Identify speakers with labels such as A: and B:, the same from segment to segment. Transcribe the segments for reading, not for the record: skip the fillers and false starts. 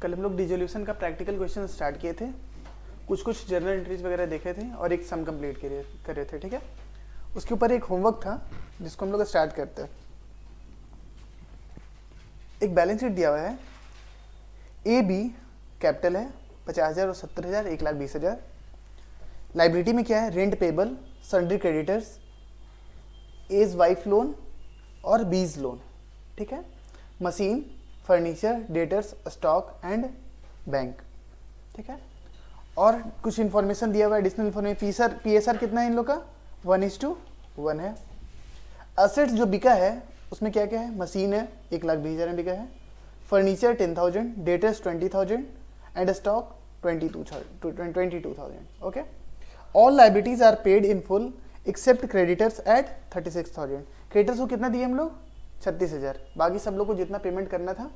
A: कल हम लोग डिसोल्यूशन का प्रैक्टिकल क्वेश्चन स्टार्ट किए थे, कुछ जर्नल एंट्रीज वगैरह देखे थे और एक सम कंप्लीट करे थे। ठीक है, उसके ऊपर एक होमवर्क था जिसको हम लोग स्टार्ट करते हैं। एक बैलेंस शीट दिया हुआ है, ए बी कैपिटल है 50,000 और 70,000, 1,20,000। लाइबिलिटी में क्या है, rent payable, sundry creditors, A's wife loan और बीज लोन। ठीक है, machine, furniture, debtors, stock and bank. ठीक है, और कुछ इन्फॉर्मेशन दिया हुआ है, एडिशनल इन्फॉर्मेशन। पीएसआर कितना है इन लोग का, 1:1 है। असेट्स जो बिका है उसमें क्या क्या है, मशीन है 1,20,000 में बिका है, furniture 10,000, debtors 20,000 and stock 22,000। Okay, all liabilities are paid in full except creditors at 36,000। Creditors को कितना दिए हम लोग, 36,000। बाकी सब लोग को जितना पेमेंट करना था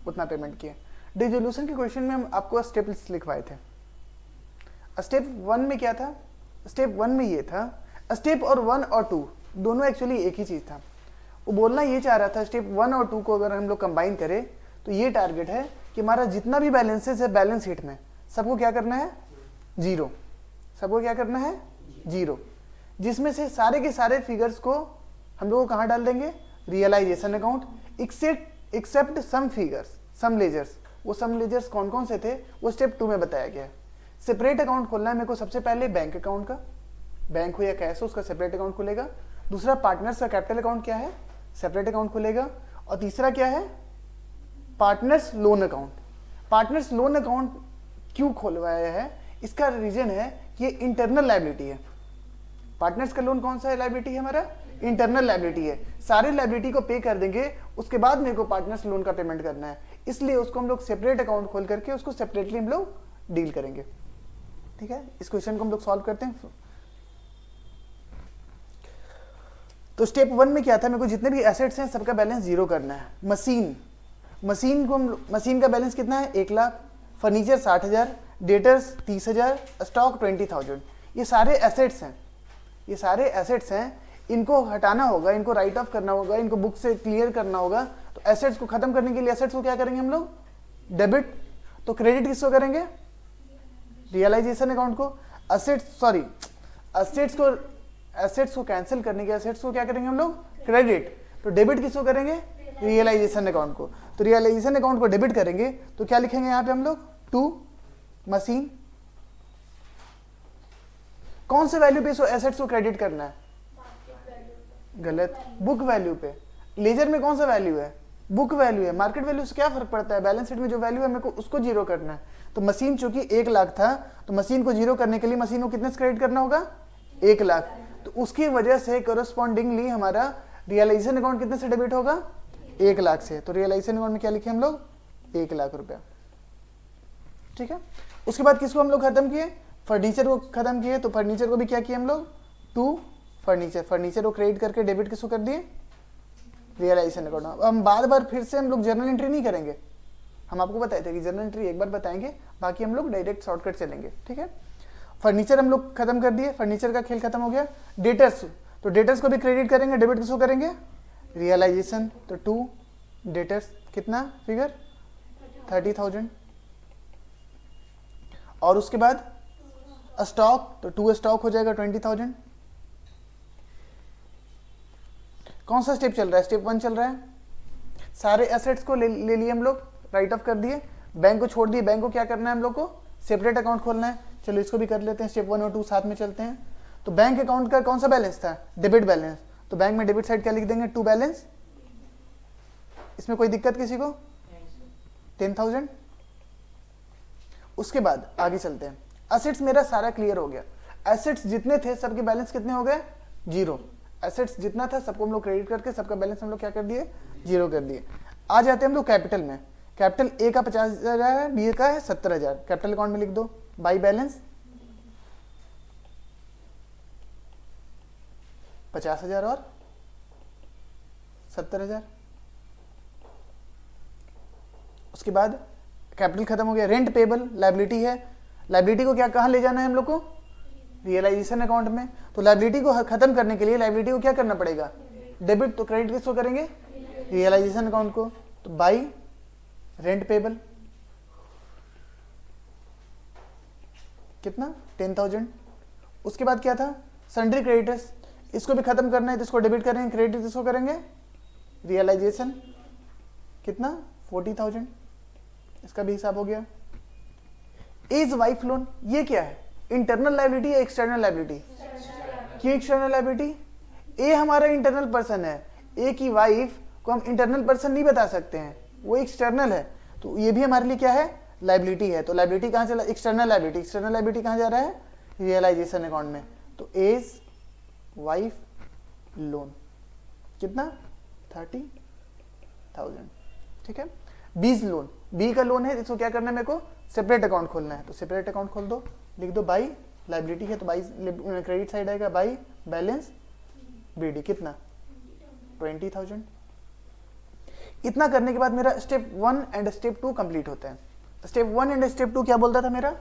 A: उतना पेमेंट किया। डिसोल्यूशन के क्वेश्चन में हम आपको स्टेप्स लिखवाए थे। स्टेप 1 में क्या था, स्टेप 1 में ये था, स्टेप और 1 और 2 दोनों एक्चुअली एक ही चीज था। वो बोलना ये चाह रहा था, स्टेप 1 और 2 को अगर हम लोग कंबाइन करें तो ये टारगेट है कि हमारा जितना भी बैलेंसेस है बैलेंस शीट में सबको क्या करना है, जीरो। सबको क्या करना है, जीरो। जिसमें से सारे के सारे फिगर्स को हम लोग कहाँ डाल देंगे, realisation account, except some figures, some ledgers. वो सम लेजर्स कौन कौन से थे वो स्टेप 2 में बताया गया है। सेपरेट अकाउंट खोलना है मेरे को सबसे पहले बैंक अकाउंट का, बैंक हो या कैश हो उसका सेपरेट अकाउंट खुलेगा। दूसरा पार्टनर्स का कैपिटल अकाउंट क्या है, सेपरेट अकाउंट खुलेगा। और तीसरा क्या है, partners loan account. Partners loan account क्यों खोलवाया है, इसका रीजन है कि ये इंटरनल लायबिलिटी है। पार्टनर्स का लोन कौन सा लायबिलिटी है, हमारा इंटरनल लायबिलिटी है। सारे लायबिलिटी को पे कर देंगे, उसके बाद मेरे को पार्टनर्स लोन का पेमेंट करना है, इसलिए उसको हम लोग सेपरेट अकाउंट खोल करके उसको सेपरेटली हम लोग डील करेंगे। ठीक है, इस क्वेश्चन को हम लोग सॉल्व करते हैं। तो स्टेप 1 में क्या था, मेरे को जितने भी एसेट्स हैं सबका बैलेंस जीरो करना है। मशीन का बैलेंस कितना है, 1,00,000, फर्नीचर 60,000, डेटर्स 30,000, स्टॉक 20,000। ये सारे एसेट्स हैं, ये सारे एसेट्स हैं, इनको हटाना होगा, इनको राइट ऑफ करना होगा, इनको बुक से क्लियर करना होगा। तो एसेट्स को खत्म करने के लिए एसेट्स को क्या करेंगे हम लोग, डेबिट। तो क्रेडिट किसको करेंगे, रियलाइजेशन अकाउंट को। एसेट्स को कैंसिल करने के एसेट्स को क्या करेंगे हम लोग, क्रेडिट। तो डेबिट किसको करेंगे, रियलाइजेशन अकाउंट को। तो रियलाइजेशन अकाउंट को डेबिट करेंगे तो क्या लिखेंगे यहाँ पे हम लोग, 2 मशीन। कौन से वैल्यू पे एसेट्स को क्रेडिट करना है, गलत, बुक वैल्यू पे। लेजर में कौन सा वैल्यू है, बुक वैल्यू है। मार्केट वैल्यू से क्या फर्क पड़ता है, बैलेंस शीट में जो वैल्यू है मेरे को उसको जीरो करना है। तो मशीन चूंकि 1,00,000 था तो मशीन को जीरो करने के लिए मशीन को कितने से क्रेडिट करना होगा, 1,00,000। तो उसकी वजह से कोरस्पॉन्डिंगली हमारा रियलाइजेशन अकाउंट कितने से डेबिट होगा, 1,00,000 से। तो रियलाइजेशन अकाउंट में क्या लिखे हम लोग, 1,00,000 रुपया। ठीक है, उसके बाद किसको हम लोग खत्म किए, फर्नीचर को खत्म किए। तो फर्नीचर को भी क्या किए हम लोग, 2 फर्नीचर। फर्नीचर को क्रेडिट करके डेबिट किसको कर दिए, रियलाइजेशन अकाउंट। अब हम बार बार फिर से हम लोग जर्नल एंट्री नहीं करेंगे, हम आपको बताए थे कि जर्नल एंट्री एक बार बताएंगे, बाकी हम लोग डायरेक्ट शॉर्टकट चलेंगे। ठीक है, फर्नीचर हम लोग खत्म कर दिए, फर्नीचर का खेल खत्म हो गया। डेटर्स, तो डेटर्स को भी क्रेडिट करेंगे, डेबिट किसको करेंगे, रियलाइजेशन। तो 2 डेटर्स कितना फिगर, 30,000। और उसके बाद स्टॉक, तो 2 स्टॉक हो जाएगा 20,000। कौन सा स्टेप चल रहा है, स्टेप 1 चल रहा है। सारे एसेट्स को ले लिए हम लोग, राइट ऑफ कर दिए। बैंक को छोड़ दिए, बैंक को क्या करना है हम लोग को, सेपरेट अकाउंट खोलना है। चलो इसको भी कर लेते हैं, स्टेप 1 और 2 साथ में चलते हैं। तो बैंक अकाउंट का कौन सा बैलेंस था, डेबिट बैलेंस। तो बैंक में डेबिट साइड क्या लिख देंगे, 2 बैलेंस। इसमें कोई दिक्कत किसी को, 10,000। उसके बाद आगे चलते हैं। एसेट्स मेरा सारा क्लियर हो गया, एसेट्स जितने थे सबके बैलेंस कितने हो गए, जीरो। एसेट्स जितना था सबको हम लोग क्रेडिट करके सबका बैलेंस हम लोग क्या कर दिए, जीरो कर दिए। आ जाते हैं हम लोग कैपिटल में। कैपिटल ए का 50,000 है, बी का है 70,000। कैपिटल अकाउंट में लिख दो, बाई बैलेंस 50,000 और 70,000। उसके बाद कैपिटल खत्म हो गया। रेंट पेबल लायबिलिटी है, लायबिलिटी को क्या कहाँ ले जाना है हम लोग को, रियलाइजेशन अकाउंट में। तो लायबिलिटी को खत्म करने के लिए लायबिलिटी को क्या करना पड़ेगा, डेबिट। तो क्रेडिट किसको करेंगे, रियलाइजेशन अकाउंट को। तो बाई रेंट पेबल। कितना 10,000। उसके बाद क्या था सन्ड्री क्रेडिटर्स, इसको भी खत्म करना है तो इसको डेबिट करेंगे, क्रेडिट इसको करेंगे रियलाइजेशन, कितना 40,000, इसका भी हिसाब हो गया। एज वाइफ लोन, ये क्या है इंटरनल लायबिलिटी या एक्सटर्नल लायबिलिटी? क्यों एक्सटर्नल लायबिलिटी? ए हमारा इंटरनल पर्सन है, ए की वाइफ को हम इंटरनल पर्सन नहीं बता सकते हैं, वो एक्सटर्नल है, तो ये भी हमारे लिए क्या है लायबिलिटी है। तो लायबिलिटी कहाँ चला, एक्सटर्नल लायबिलिटी, एक्सटर्नल लायबिलिटी कहाँ जा रहा है रियलाइजेशन अकाउंट में। तो एज वाइफ लोन कितना 30,000, ठीक है। बीज लोन, बी का लोन है, इसको क्या करना है मेरे को सेपरेट अकाउंट खोलना है, तो सेपरेट अकाउंट खोल दो, लिख दो बाई लायबिलिटी है तो बाई क्रेडिट साइड आएगा, बाई बैलेंस बीडी कितना 20,000। इतना करने के बाद मेरा स्टेप 1 एंड स्टेप 2 कंप्लीट होता है। स्टेप 1 एंड स्टेप 2 क्या बोलता था मेरा,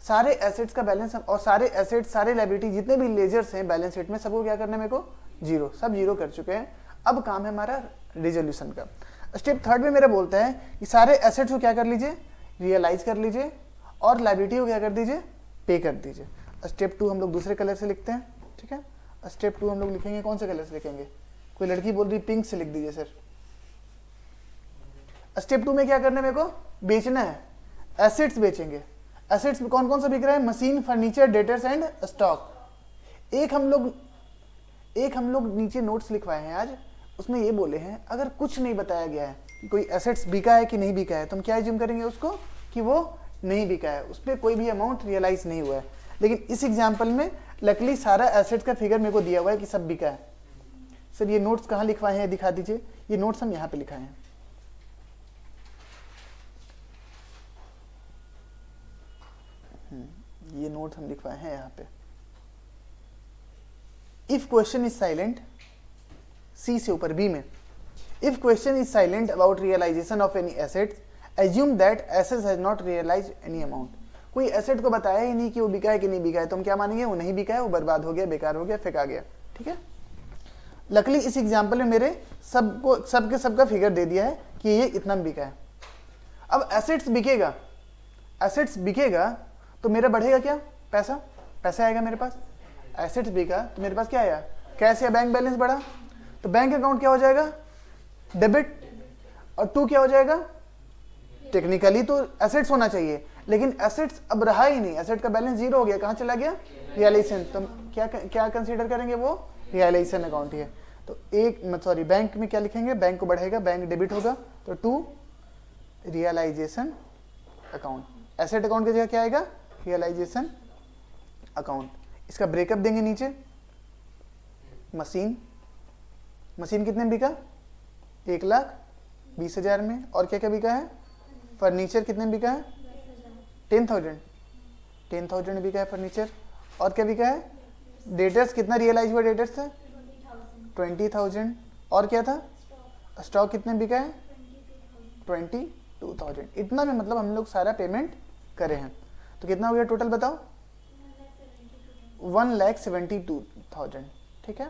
A: सारे एसेट्स का बैलेंस और सारे एसेट्स सारे लायबिलिटी जितने भी लेजर्स हैं बैलेंस शीट में सबको क्या करना है मेरे को जीरो, सब जीरो कर चुके हैं। अब काम है हमारा रिजोल्यूशन का। स्टेप 3 में मेरा बोलता है कि सारे एसेट्स को क्या कर लीजिए रियलाइज कर लीजिए और लायबिलिटी को क्या कर दीजिए पे कर दीजिए। स्टेप 2 हम लोग दूसरे कलर से लिखते हैं, ठीक है। स्टेप 2 हम लोग लिखेंगे कौन से कलर से लिखेंगे, कोई लड़की बोल रही पिंक से लिख दीजिए सर। स्टेप 2 में क्या करना है मेरे को बेचना है, एसेट्स बेचेंगे। एसेट्स में कौन कौन सा बिक रहा है, machine, furniture, debtors and stock. एक हम लोग नीचे नोट्स लिखवाए हैं आज, उसमें ये बोले हैं अगर कुछ नहीं बताया गया है कि कोई एसेट्स बिका है कि नहीं बिका है तो हम क्या एज्यूम करेंगे उसको कि वो नहीं बिका है, उस पर कोई भी अमाउंट रियलाइज नहीं हुआ है। लेकिन इस एग्जाम्पल में लकली सारा एसेट्स का फिगर मेरे को दिया हुआ है कि सब बिका है। सर ये नोट्स कहाँ लिखवाए हैं दिखा दीजिए, ये नोट्स हम यहाँ पे लिखाए हैं। ये नोट हम लिखवाए हैं यहाँ पे। If question is silent, C से ऊपर बी में, if question is silent about realisation of any assets assume that assets has not realise any amount. कोई एसेट को बताया ही नहीं कि वो बिका है कि नहीं बिका है तो हम क्या मानेंगे वो नहीं बिका है, वो बर्बाद हो गया, बेकार हो गया, फेंका गया, ठीक है। लकली इस एग्जाम्पल में मेरे सबका फिगर दे दिया है कि ये इतना बिका है। अब एसेट्स बिकेगा तो मेरा बढ़ेगा क्या पैसा, पैसा आएगा मेरे पास। एसेट्स बिका तो मेरे पास क्या आया कैश या बैंक बैलेंस बढ़ा, तो बैंक अकाउंट क्या हो जाएगा डेबिट, और 2 क्या हो जाएगा टेक्निकली तो एसेट्स होना चाहिए लेकिन एसेट्स अब रहा ही नहीं, एसेट का बैलेंस जीरो हो गया, कहाँ चला गया रियलाइजेशन। तो क्या कंसीडर करेंगे वो रियलाइजेशन अकाउंट ही है। तो बैंक में क्या लिखेंगे, बैंक को बढ़ेगा, बैंक डेबिट होगा तो 2 रियलाइजेशन अकाउंट। एसेट अकाउंट की जगह क्या आएगा रियलाइजेशन अकाउंट। इसका ब्रेकअप देंगे नीचे, मशीन कितने में बिका 1,20,000 में, और क्या क्या बिका है फर्नीचर कितने में बिका है 10,000 में बिका है फर्नीचर, और क्या बिका है डेटर्स कितना रियलाइज हुआ डेटर्स से 20,000, और क्या था स्टॉक कितने में बिका है 22,000। इतना में मतलब हम लोग सारा पेमेंट करे हैं। तो कितना हो गया टोटल बताओ 1,72,000, ठीक है।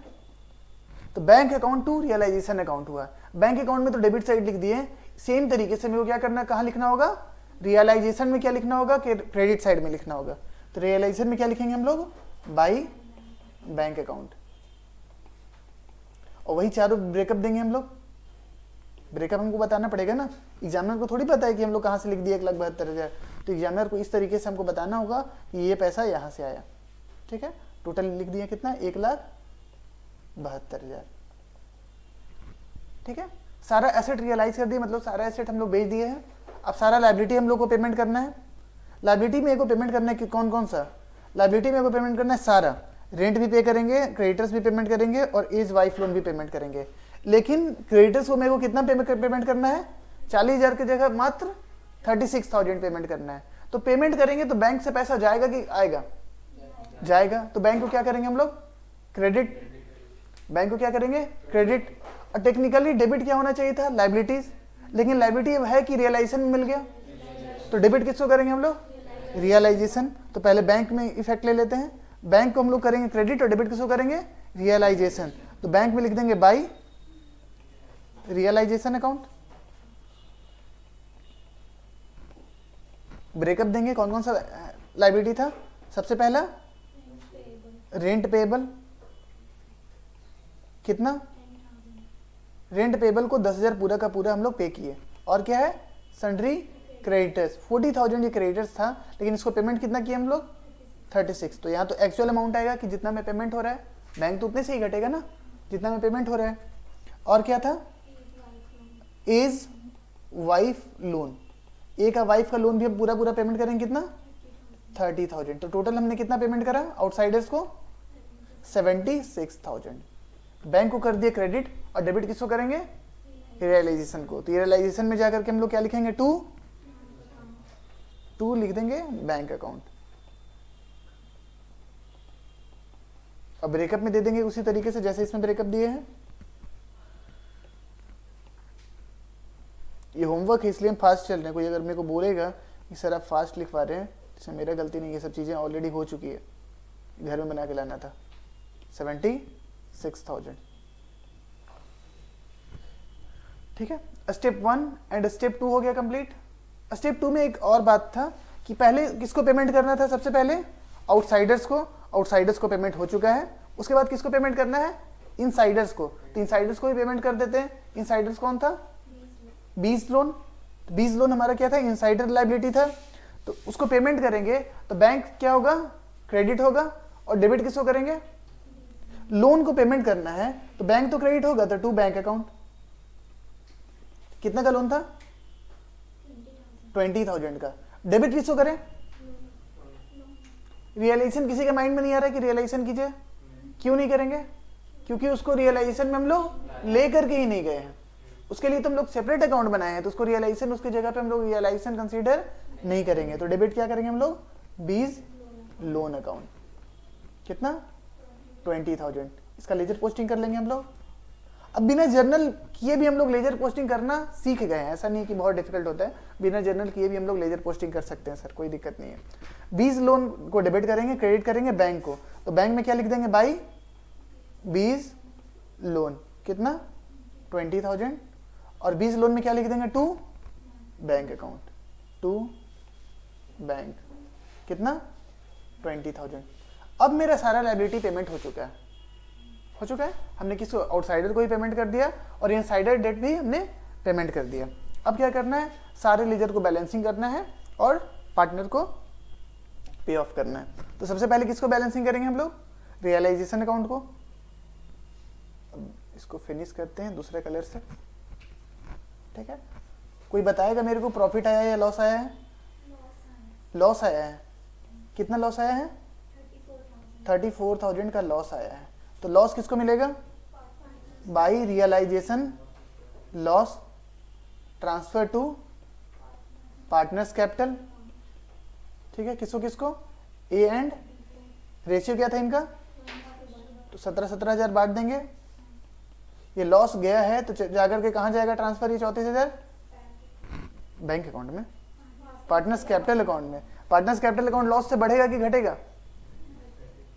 A: तो bank account to realisation account हुआ। बैंक अकाउंट में तो डेबिट साइड लिख दिए, सेम तरीके से मेरे को क्या करना है, कहाँ लिखना होगा रियलाइजेशन में क्या लिखना होगा कि क्रेडिट साइड में लिखना होगा। तो रियलाइजेशन में क्या लिखेंगे हम लोग बाई बैंक अकाउंट, और वही चारों ब्रेकअप देंगे हम लोग। ब्रेकअप हमको बताना पड़ेगा ना, एग्जामिनर को थोड़ी पता है कि हम लोग कहाँ से लिख दिए 1,72,000, तो एग्जामिनर को इस तरीके से हमको बताना होगा कि ये पैसा यहाँ से आया, ठीक है। टोटल लिख दिया कितना 1,72,000, ठीक है। सारा एसेट रियलाइज कर दिए, मतलब सारा एसेट हम लोग बेच दिए हैं। अब सारा लायबिलिटी हम लोग को पेमेंट करना है। लायबिलिटी में को पेमेंट करना है कि कौन कौन सा, लायबिलिटी में को पेमेंट करना है सारा, रेंट भी पे करेंगे, क्रेडिटर्स भी पेमेंट करेंगे और एज वाइफ लोन भी पेमेंट करेंगे। लेकिन क्रेडिटर्स को मेरे को कितना पेमेंट करना है 40,000 की जगह मात्र 36,000 पेमेंट करना है। तो पेमेंट करेंगे तो बैंक से पैसा जाएगा कि आएगा, जाएगा। तो बैंक को क्या करेंगे हम लोग क्रेडिट, बैंक को क्या करेंगे क्रेडिट। और टेक्निकली डेबिट क्या होना चाहिए था लायबिलिटीज, लेकिन लायबिलिटी है कि रियलाइजेशन में मिल गया, तो डेबिट किसको करेंगे हम लोग रियलाइजेशन। तो पहले बैंक में इफेक्ट ले लेते हैं, बैंक को हम लोग करेंगे क्रेडिट और डेबिट किसको करेंगे रियलाइजेशन। तो बैंक में लिख देंगे बाई रियलाइजेशन अकाउंट। ब्रेकअप देंगे कौन कौन सा लाइबिलिटी था? सबसे पहला रेंट पेबल, कितना? रेंट पेबल को 10,000 पूरा का पूरा हम लोग पे किए। और क्या है? सन्ड्री क्रेडिटर्स, 40,000 ये क्रेडिटर्स था, लेकिन इसको पेमेंट कितना किया हम लोग? 36। तो यहाँ तो एक्चुअल अमाउंट आएगा कि जितना में पेमेंट हो रहा है, बैंक तो उतने से ही घटेगा ना जितना में पेमेंट हो रहा है। और क्या था? एज वाइफ लोन, ए का वाइफ का लोन भी हम पूरा पूरा पेमेंट करेंगे, कितना? 30,000। तो टोटल हमने कितना पेमेंट करा आउटसाइडर्स को? 76,000। बैंक को कर दिया क्रेडिट, और डेबिट किसको करेंगे? रियलाइजेशन को। तो रियलाइजेशन में जाकर के हम लोग क्या लिखेंगे? टू लिख देंगे बैंक अकाउंट। अब ब्रेकअप में दे देंगे उसी तरीके से जैसे इसमें ब्रेकअप दिए हैं। ये होमवर्क है इसलिए हम फास्ट चल रहे हैं। कोई अगर मेरे को बोलेगा कि सर आप फास्ट लिखवा रहे हैं, इसमें मेरा गलती नहीं, ये सब चीज़ें ऑलरेडी हो चुकी है, घर में बना के लाना था। 76,000, ठीक है। स्टेप 1 एंड स्टेप 2 हो गया कंप्लीट। स्टेप 2 में एक और बात था कि पहले किसको पेमेंट करना था? सबसे पहले आउटसाइडर्स को। आउटसाइडर्स को पेमेंट हो चुका है। उसके बाद किसको पेमेंट करना है? इनसाइडर्स को। तो इनसाइडर्स को ही पेमेंट कर देते हैं। इनसाइडर्स कौन था? बीज लोन। बीज लोन हमारा क्या था? इनसाइडर लायबिलिटी था। तो उसको पेमेंट करेंगे तो बैंक क्या होगा? क्रेडिट होगा। और डेबिट किसको करेंगे? लोन को पेमेंट करना है तो बैंक तो क्रेडिट होगा, तो टू बैंक अकाउंट। कितना का लोन था? 20,000 का। डेबिट किसको करें? रियलाइजेशन किसी के माइंड में नहीं आ रहा है कि रियलाइजेशन कीजिए? क्यों नहीं करेंगे? क्योंकि उसको रियलाइजेशन में हम लोग लेकर के ही नहीं गए हैं। उसके लिए तो हम लोग सेपरेट अकाउंट बनाए हैं, तो उसको रियलाइजेशन उसकी जगह पे हम लोग रियलाइजेशन कंसीडर नहीं करेंगे। तो डेबिट क्या करेंगे हम लोग? बीज लोन अकाउंट। कितना? 20,000। इसका लेजर पोस्टिंग कर लेंगे हम लोग। अब बिना जर्नल किए भी हम लोग लेजर पोस्टिंग करना सीख गए हैं, ऐसा नहीं कि बहुत डिफिकल्ट होता है। बिना जर्नल किए भी हम लोग लेजर पोस्टिंग कर सकते हैं सर, कोई दिक्कत नहीं है। बीज लोन को डेबिट करेंगे, क्रेडिट करेंगे बैंक को। तो बैंक में क्या लिख देंगे? बाई बीज लोन। कितना? 20,000। और बीज लोन में क्या लिख देंगे? To bank account. To bank. कितना? 20,000। अब मेरा सारा लायबिलिटी पेमेंट हो चुका है। हो चुका है। हमने किसको? आउटसाइडर को ही पेमेंट कर दिया, और इनसाइडर डेट भी हमने पेमेंट कर दिया। अब क्या करना है? सारे लेजर को बैलेंसिंग करना है और पार्टनर को पे ऑफ करना है। तो सबसे पहले किसको बैलेंसिंग करेंगे हम लोग? रियलाइजेशन अकाउंट को। अब इसको फिनिश करते हैं दूसरे कलर से, ठीक है। कोई बताएगा मेरे को प्रॉफिट आया है या लॉस आया है? लॉस आया है। कितना लॉस आया है? 34,000 का लॉस आया है। तो लॉस किसको मिलेगा? By realisation loss transfer to partners capital, ठीक है। किसको किसको? A and. रेशियो क्या था इनका? तो 17,000 बांट देंगे। ये लॉस गया है तो जाकर के कहाँ जाएगा ट्रांसफर? ये 34,000 बैंक अकाउंट में, पार्टनर्स कैपिटल अकाउंट में। पार्टनर्स कैपिटल अकाउंट लॉस से बढ़ेगा कि घटेगा?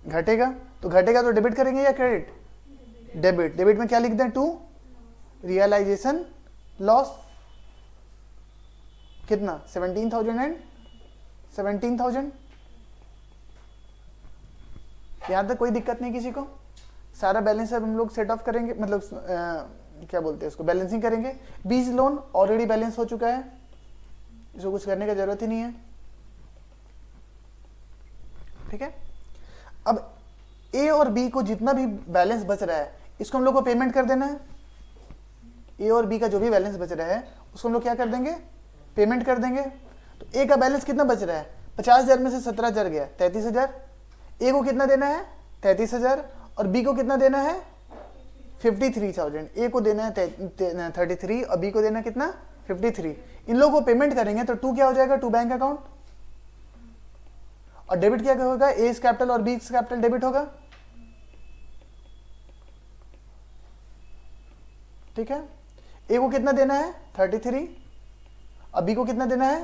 A: घटेगा। तो घटेगा तो डेबिट करेंगे या क्रेडिट? डेबिट। डेबिट में क्या लिख दें? To realisation loss. कितना? 17,000 एंड 17,000। यहां तक कोई दिक्कत नहीं किसी को? सारा बैलेंस अब हम लोग सेट ऑफ करेंगे, मतलब क्या बोलते हैं उसको? बैलेंसिंग करेंगे। बीज लोन ऑलरेडी बैलेंस हो चुका है, इसको कुछ करने का जरूरत ही नहीं है, ठीक है। अब ए और बी को जितना भी बैलेंस बच रहा है इसको हम लोग को पेमेंट कर देना है। ए और बी का जो भी बैलेंस बच रहा है उसको हम लोग क्या कर देंगे? पेमेंट कर देंगे। तो ए का बैलेंस कितना बच रहा है? 50,000 में से 17,000 गया, 33,000। ए को कितना देना है? 33,000। और बी को कितना देना है? 53,000। ए को देना है 33 और बी को देना कितना? 53। इन लोगों को पेमेंट करेंगे तो टू क्या हो जाएगा? To bank account. और डेबिट क्या होगा? ए कैपिटल और बी कैपिटल डेबिट होगा, ठीक है। ए को कितना देना है? 33 और बी को कितना देना है?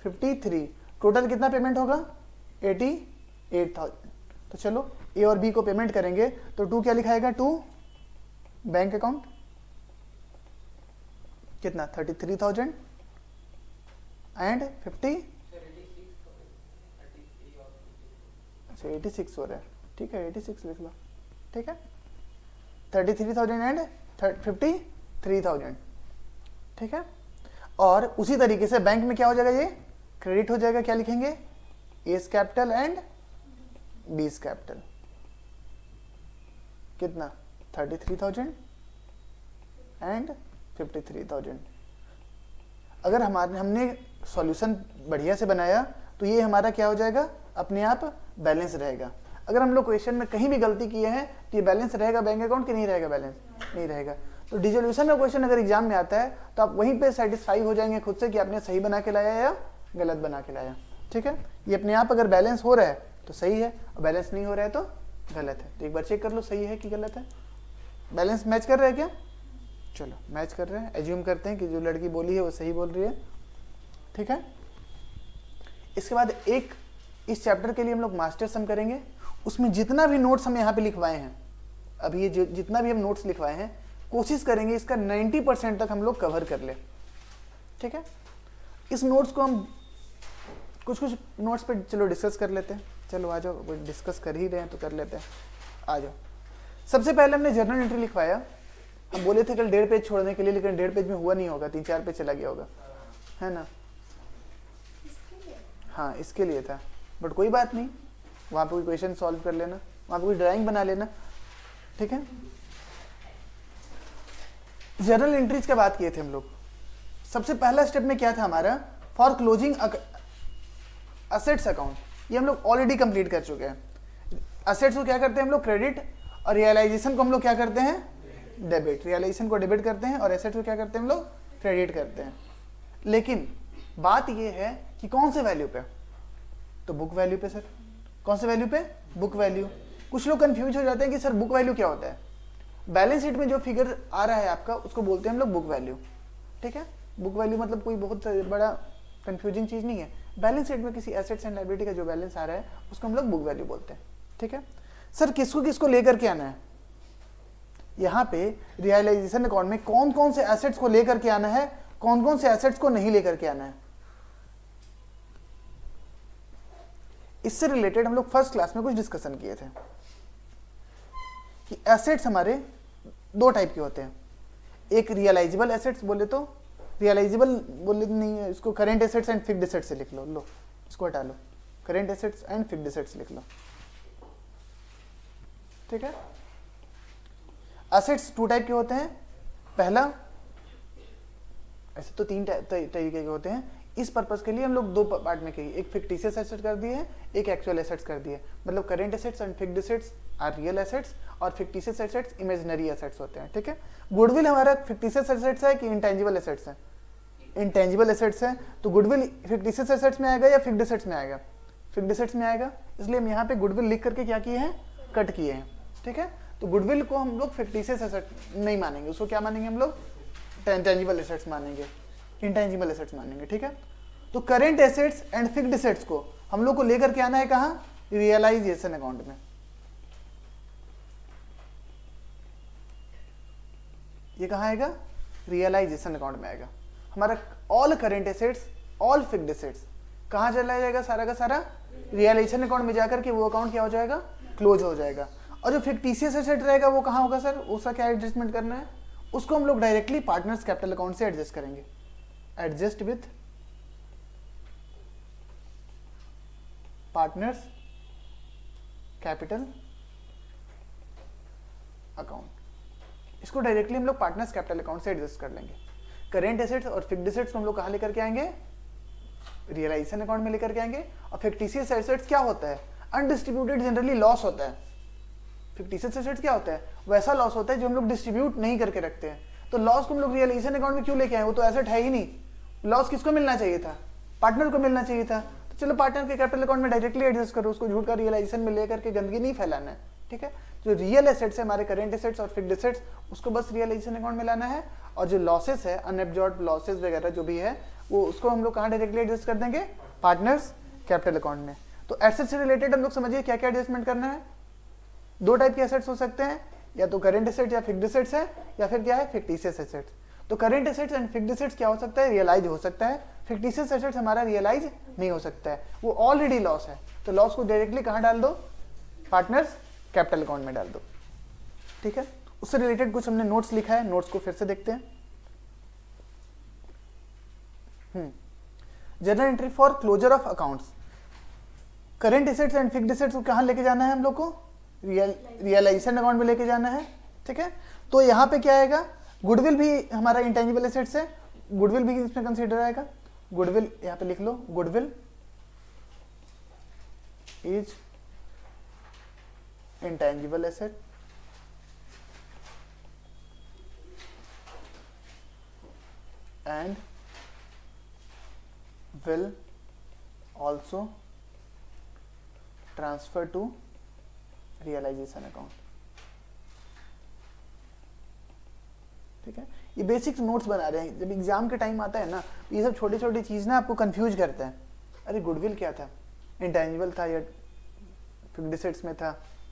A: 53। टोटल कितना पेमेंट होगा? 88,000। तो चलो ए और बी को पेमेंट करेंगे तो टू क्या लिखाएगा? To bank account. कितना? 33,000 एंड 50 अच्छा 86 हो रहा है, ठीक है 86 लिख लो, ठीक है 33,000 एंड 53,000, ठीक है। और उसी तरीके से बैंक में क्या हो जाएगा, ये क्रेडिट हो जाएगा, क्या लिखेंगे, एस कैपिटल एंड बीस कैपिटल, कितना 33,000 एंड 53,000। अगर हमने सॉल्यूशन बढ़िया से बनाया तो ये हमारा क्या हो जाएगा, अपने आप बैलेंस रहेगा। अगर हम लोग क्वेश्चन में कहीं भी गलती किए हैं तो ये बैलेंस रहेगा बैंक अकाउंट कि नहीं रहेगा, बैलेंस नहीं रहेगा। तो डिसोल्यूशन का क्वेश्चन अगर एग्जाम में आता है तो आप वहीं पे सेटिस्फाई हो जाएंगे खुद से कि आपने सही बना के लाया या गलत बना के लाया, ठीक है। ये अपने आप अगर बैलेंस हो रहा है तो सही है, और बैलेंस नहीं हो रहा है तो गलत है। तो एक बार चेक कर लो सही है कि गलत है, बैलेंस मैच कर रहा है क्या, चलो मैच कर रहे हैं, एज्यूम करते हैं कि जो लड़की बोली है वो सही बोल रही है, ठीक है। इसके बाद एक इस चैप्टर के लिए हम लोग मास्टर सम करेंगे, उसमें जितना भी नोट्स हम यहाँ पे लिखवाए हैं, अभी ये जितना भी हम नोट्स लिखवाए हैं कोशिश करेंगे इसका 90% तक हम लोग कवर कर ले, ठीक है। इस नोट्स को हम कुछ नोट्स पे चलो डिस्कस कर लेते हैं, चलो आ जाओ, डिस्कस कर ही रहे हैं तो कर लेते हैं, आ जाओ। सबसे पहले हमने जर्नल एंट्री लिखवाया, हम बोले थे कल 1.5 पेज छोड़ने के लिए, लेकिन 1.5 पेज में हुआ नहीं होगा, 3-4 पेज चला गया होगा, है ना। हाँ इसके लिए था, बट कोई बात नहीं, वहाँ पे कोई क्वेश्चन सॉल्व कर लेना, वहाँ पे कोई ड्राइंग बना लेना, ठीक है। जर्नल एंट्रीज की बात किए थे हम लोग। सबसे पहला स्टेप में क्या था हमारा, फॉर क्लोजिंग असेट्स अकाउंट, ये हम लोग ऑलरेडी कंप्लीट कर चुके हैं। असेट्स को क्या करते हैं हम लोग क्रेडिट, और रियलाइजेशन को हम लोग क्या करते हैं डेबिट, रियलाइजेशन को डेबिट करते हैं और एसेट्स को क्या करते हैं हम लोग क्रेडिट करते हैं। लेकिन बात ये है कि कौन से वैल्यू पे, तो बुक वैल्यू पे। सर कौन से वैल्यू पे, बुक वैल्यू। कुछ लोग कंफ्यूज हो जाते हैं कि सर बुक वैल्यू क्या होता है, बैलेंस शीट में जो फिगर आ रहा है आपका उसको बोलते हैं हम लोग बुक वैल्यू, ठीक है। बुक वैल्यू मतलब कोई बहुत बड़ा कंफ्यूजिंग चीज नहीं है, बैलेंस शीट में किसी एसेट्स एंड लायबिलिटी का जो बैलेंस आ रहा है उसको हम लोग बुक वैल्यू बोलते हैं, ठीक है। सर किसको किसको लेकर के आना है, यहाँ पे रियलाइजेशन अकाउंट में कौन कौन से एसेट्स को लेकर के आना है, कौन कौन से एसेट्स को नहीं लेकर के आना है, इससे रिलेटेड हम लोग फर्स्ट क्लास में कुछ डिस्कशन किए थे कि एसेट्स हमारे दो टाइप के होते हैं। एक रियलाइजेबल एसेट्स बोले तो, रियलाइजेबल बोले नहीं है इसको, current assets and fixed assets से लिख लो, लो इसको हटा लो, current assets and fixed assets लिख लो, ठीक है। एसेट्स टू टाइप के होते हैं, पहला ऐसे तो 3 तरीके के होते हैं, इस पर्पस के लिए हम लोग 2 पार्ट में कही, एक फिक्टिशियस एसेट्स कर दिए हैं, एक एक्चुअल एसेट्स कर दिए, मतलब current assets and fixed assets are real assets और फिक्टिशियस एसेट्स इमेजिनरी एसेट्स होते हैं, ठीक है। गुडविल हमारा फिक्टिशियस एसेट्स है कि इंटेंजिबल एसेट्स है, इंटेंजिबल एसेट्स है, तो गुडविल फिक्टिशियस एसेट्स में आएगा या फिक्स्ड एसेट्स में आएगा, फिक्स्ड एसेट्स में आएगा, इसलिए हम यहाँ पे गुडविल लिख करके क्या किए हैं, कट किए हैं, ठीक है। तो गुडविल को हम लोग फिक्टिशियस एसेट नहीं मानेंगे, उसको क्या मानेंगे हम लोग, इंटेंजिबल एसेट्स मानेंगे, इंटेंजिबल एसेट्स मानेंगे, ठीक है। तो current assets and fixed assets को हम लोग को लेकर के आना है कहां, रियलाइजेशन अकाउंट में। ये कहां आएगा, रियलाइजेशन अकाउंट में आएगा। हमारा all current assets, all fixed assets कहां चला जाएगा, सारा का सारा रियलाइजेशन अकाउंट में जाकर के वो अकाउंट क्या हो जाएगा, क्लोज हो जाएगा। और जो फिक्टिशियस एसेट रहेगा वो कहां होगा सर, उसका क्या एडजस्टमेंट करना है, उसको हम लोग डायरेक्टली पार्टनर्स कैपिटल अकाउंट से एडजस्ट करेंगे, adjust with partners capital account. इसको डायरेक्टली हम लोग पार्टनर्स कैपिटल अकाउंट से एडजस्ट कर लेंगे। करेंट एसेट्स और फिक्स्ड एसेट्स को हम लोग कहां लेकर के आएंगे, रियलाइजेशन अकाउंट में लेकर के आएंगे। और फिक्टिशियस एसेट्स क्या होता है, अनडिस्ट्रीब्यूटेड जनरली लॉस होता है। फिक्टिशियस एसेट्स क्या होता है, वैसा लॉस होता है जो हम लोग डिस्ट्रीब्यूट नहीं करके रखते हैं। तो लॉस को हम लोग रियलाइजेशन अकाउंट में क्यों लेके आए, वो तो एसेट है ही नहीं। लॉस किसको मिलना चाहिए था, पार्टनर को मिलना चाहिए था। तो चलो पार्टनर के कैपिटल अकाउंट में डायरेक्टली एडजस्ट करो, उसको झूठ का रियलाइजेशन में लेकर के गंदगी नहीं फैलाना है, ठीक है। जो रियल एसेट्स है हमारे करेंट एसेट्स और फिक्स्ड एसेट्स, उसको बस रियलाइजेशन अकाउंट में लाना है। और जो लॉसेस है, अनएब्जॉर्ब्ड लॉसेस वगैरह जो भी है, वो उसको हम लोग कहाँ डायरेक्टली एडजस्ट कर देंगे, पार्टनर्स कैपिटल अकाउंट में। तो एसेट्स से रिलेटेड हम लोग समझिए क्या क्या एडजस्टमेंट करना है। 2 टाइप के एसेट्स हो सकते हैं, या तो करेंट एसेट्स या फिक्स्ड एसेट्स है, या फिर क्या है, फिक्टिशियस एसेट्स। तो current assets and fixed assets क्या हो सकता है, रियलाइज हो सकता है। फिक्टिशियस एसेट्स हमारा रियलाइज नहीं हो सकता है, वो ऑलरेडी लॉस है। तो लॉस को डायरेक्टली कहाँ डाल दो, पार्टनर्स कैपिटल अकाउंट में डाल दो। ठीक है, उससे रिलेटेड कुछ हमने नोट्स लिखा है, नोट्स को फिर से देखते हैं। Journal entry for closure of accounts, current assets and fixed assets को कहाँ लेके जाना है हम लोग को, रियलाइजेशन अकाउंट में लेके जाना है। ठीक है, तो यहाँ पे क्या आएगा, गुडविल भी हमारा इंटेंजिबल एसेट्स है, गुडविल भी इसमें कंसीडर आएगा। गुडविल यहाँ पे लिख लो, goodwill is intangible asset and will also transfer to realization account। ठीक है, ये बेसिक्स नोट्स बना रहे हैं, जब एग्जाम के टाइम आता है ना ये सब छोटी छोटी चीज ना आपको कंफ्यूज करते हैं। अरे गुडविल क्या था, इंटेंजिबल था या फिक्स्ड एसेट्स में था,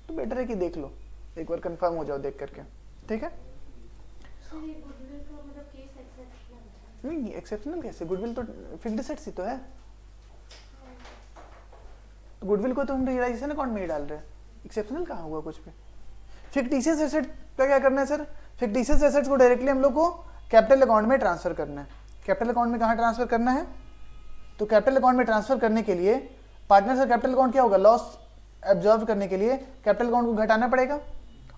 A: तो बेटर है कि देख लो, एक बार कंफर्म हो जाओ देख करके। ठीक है, नहीं एक्सेप्शनल कैसे, गुडविल तो फिक्स्ड एसेट्स ही तो है, तो गुडविल को तो हम रियलाइजेशन अकाउंट में ही डाल रहे हैं, एक्सेप्शनल कहाँ हुआ कुछ भी। फिक्टिशियस एसेट का क्या करना है सर, फिक्टिशियस एसेट्स को डायरेक्टली हम लोग को कैपिटल अकाउंट में ट्रांसफर करना है। कैपिटल अकाउंट में कहाँ ट्रांसफर करना है, तो कैपिटल अकाउंट में ट्रांसफर करने के लिए पार्टनर से कैपिटल अकाउंट क्या होगा, लॉस एब्जॉर्व करने के लिए कैपिटल अकाउंट को घटाना पड़ेगा,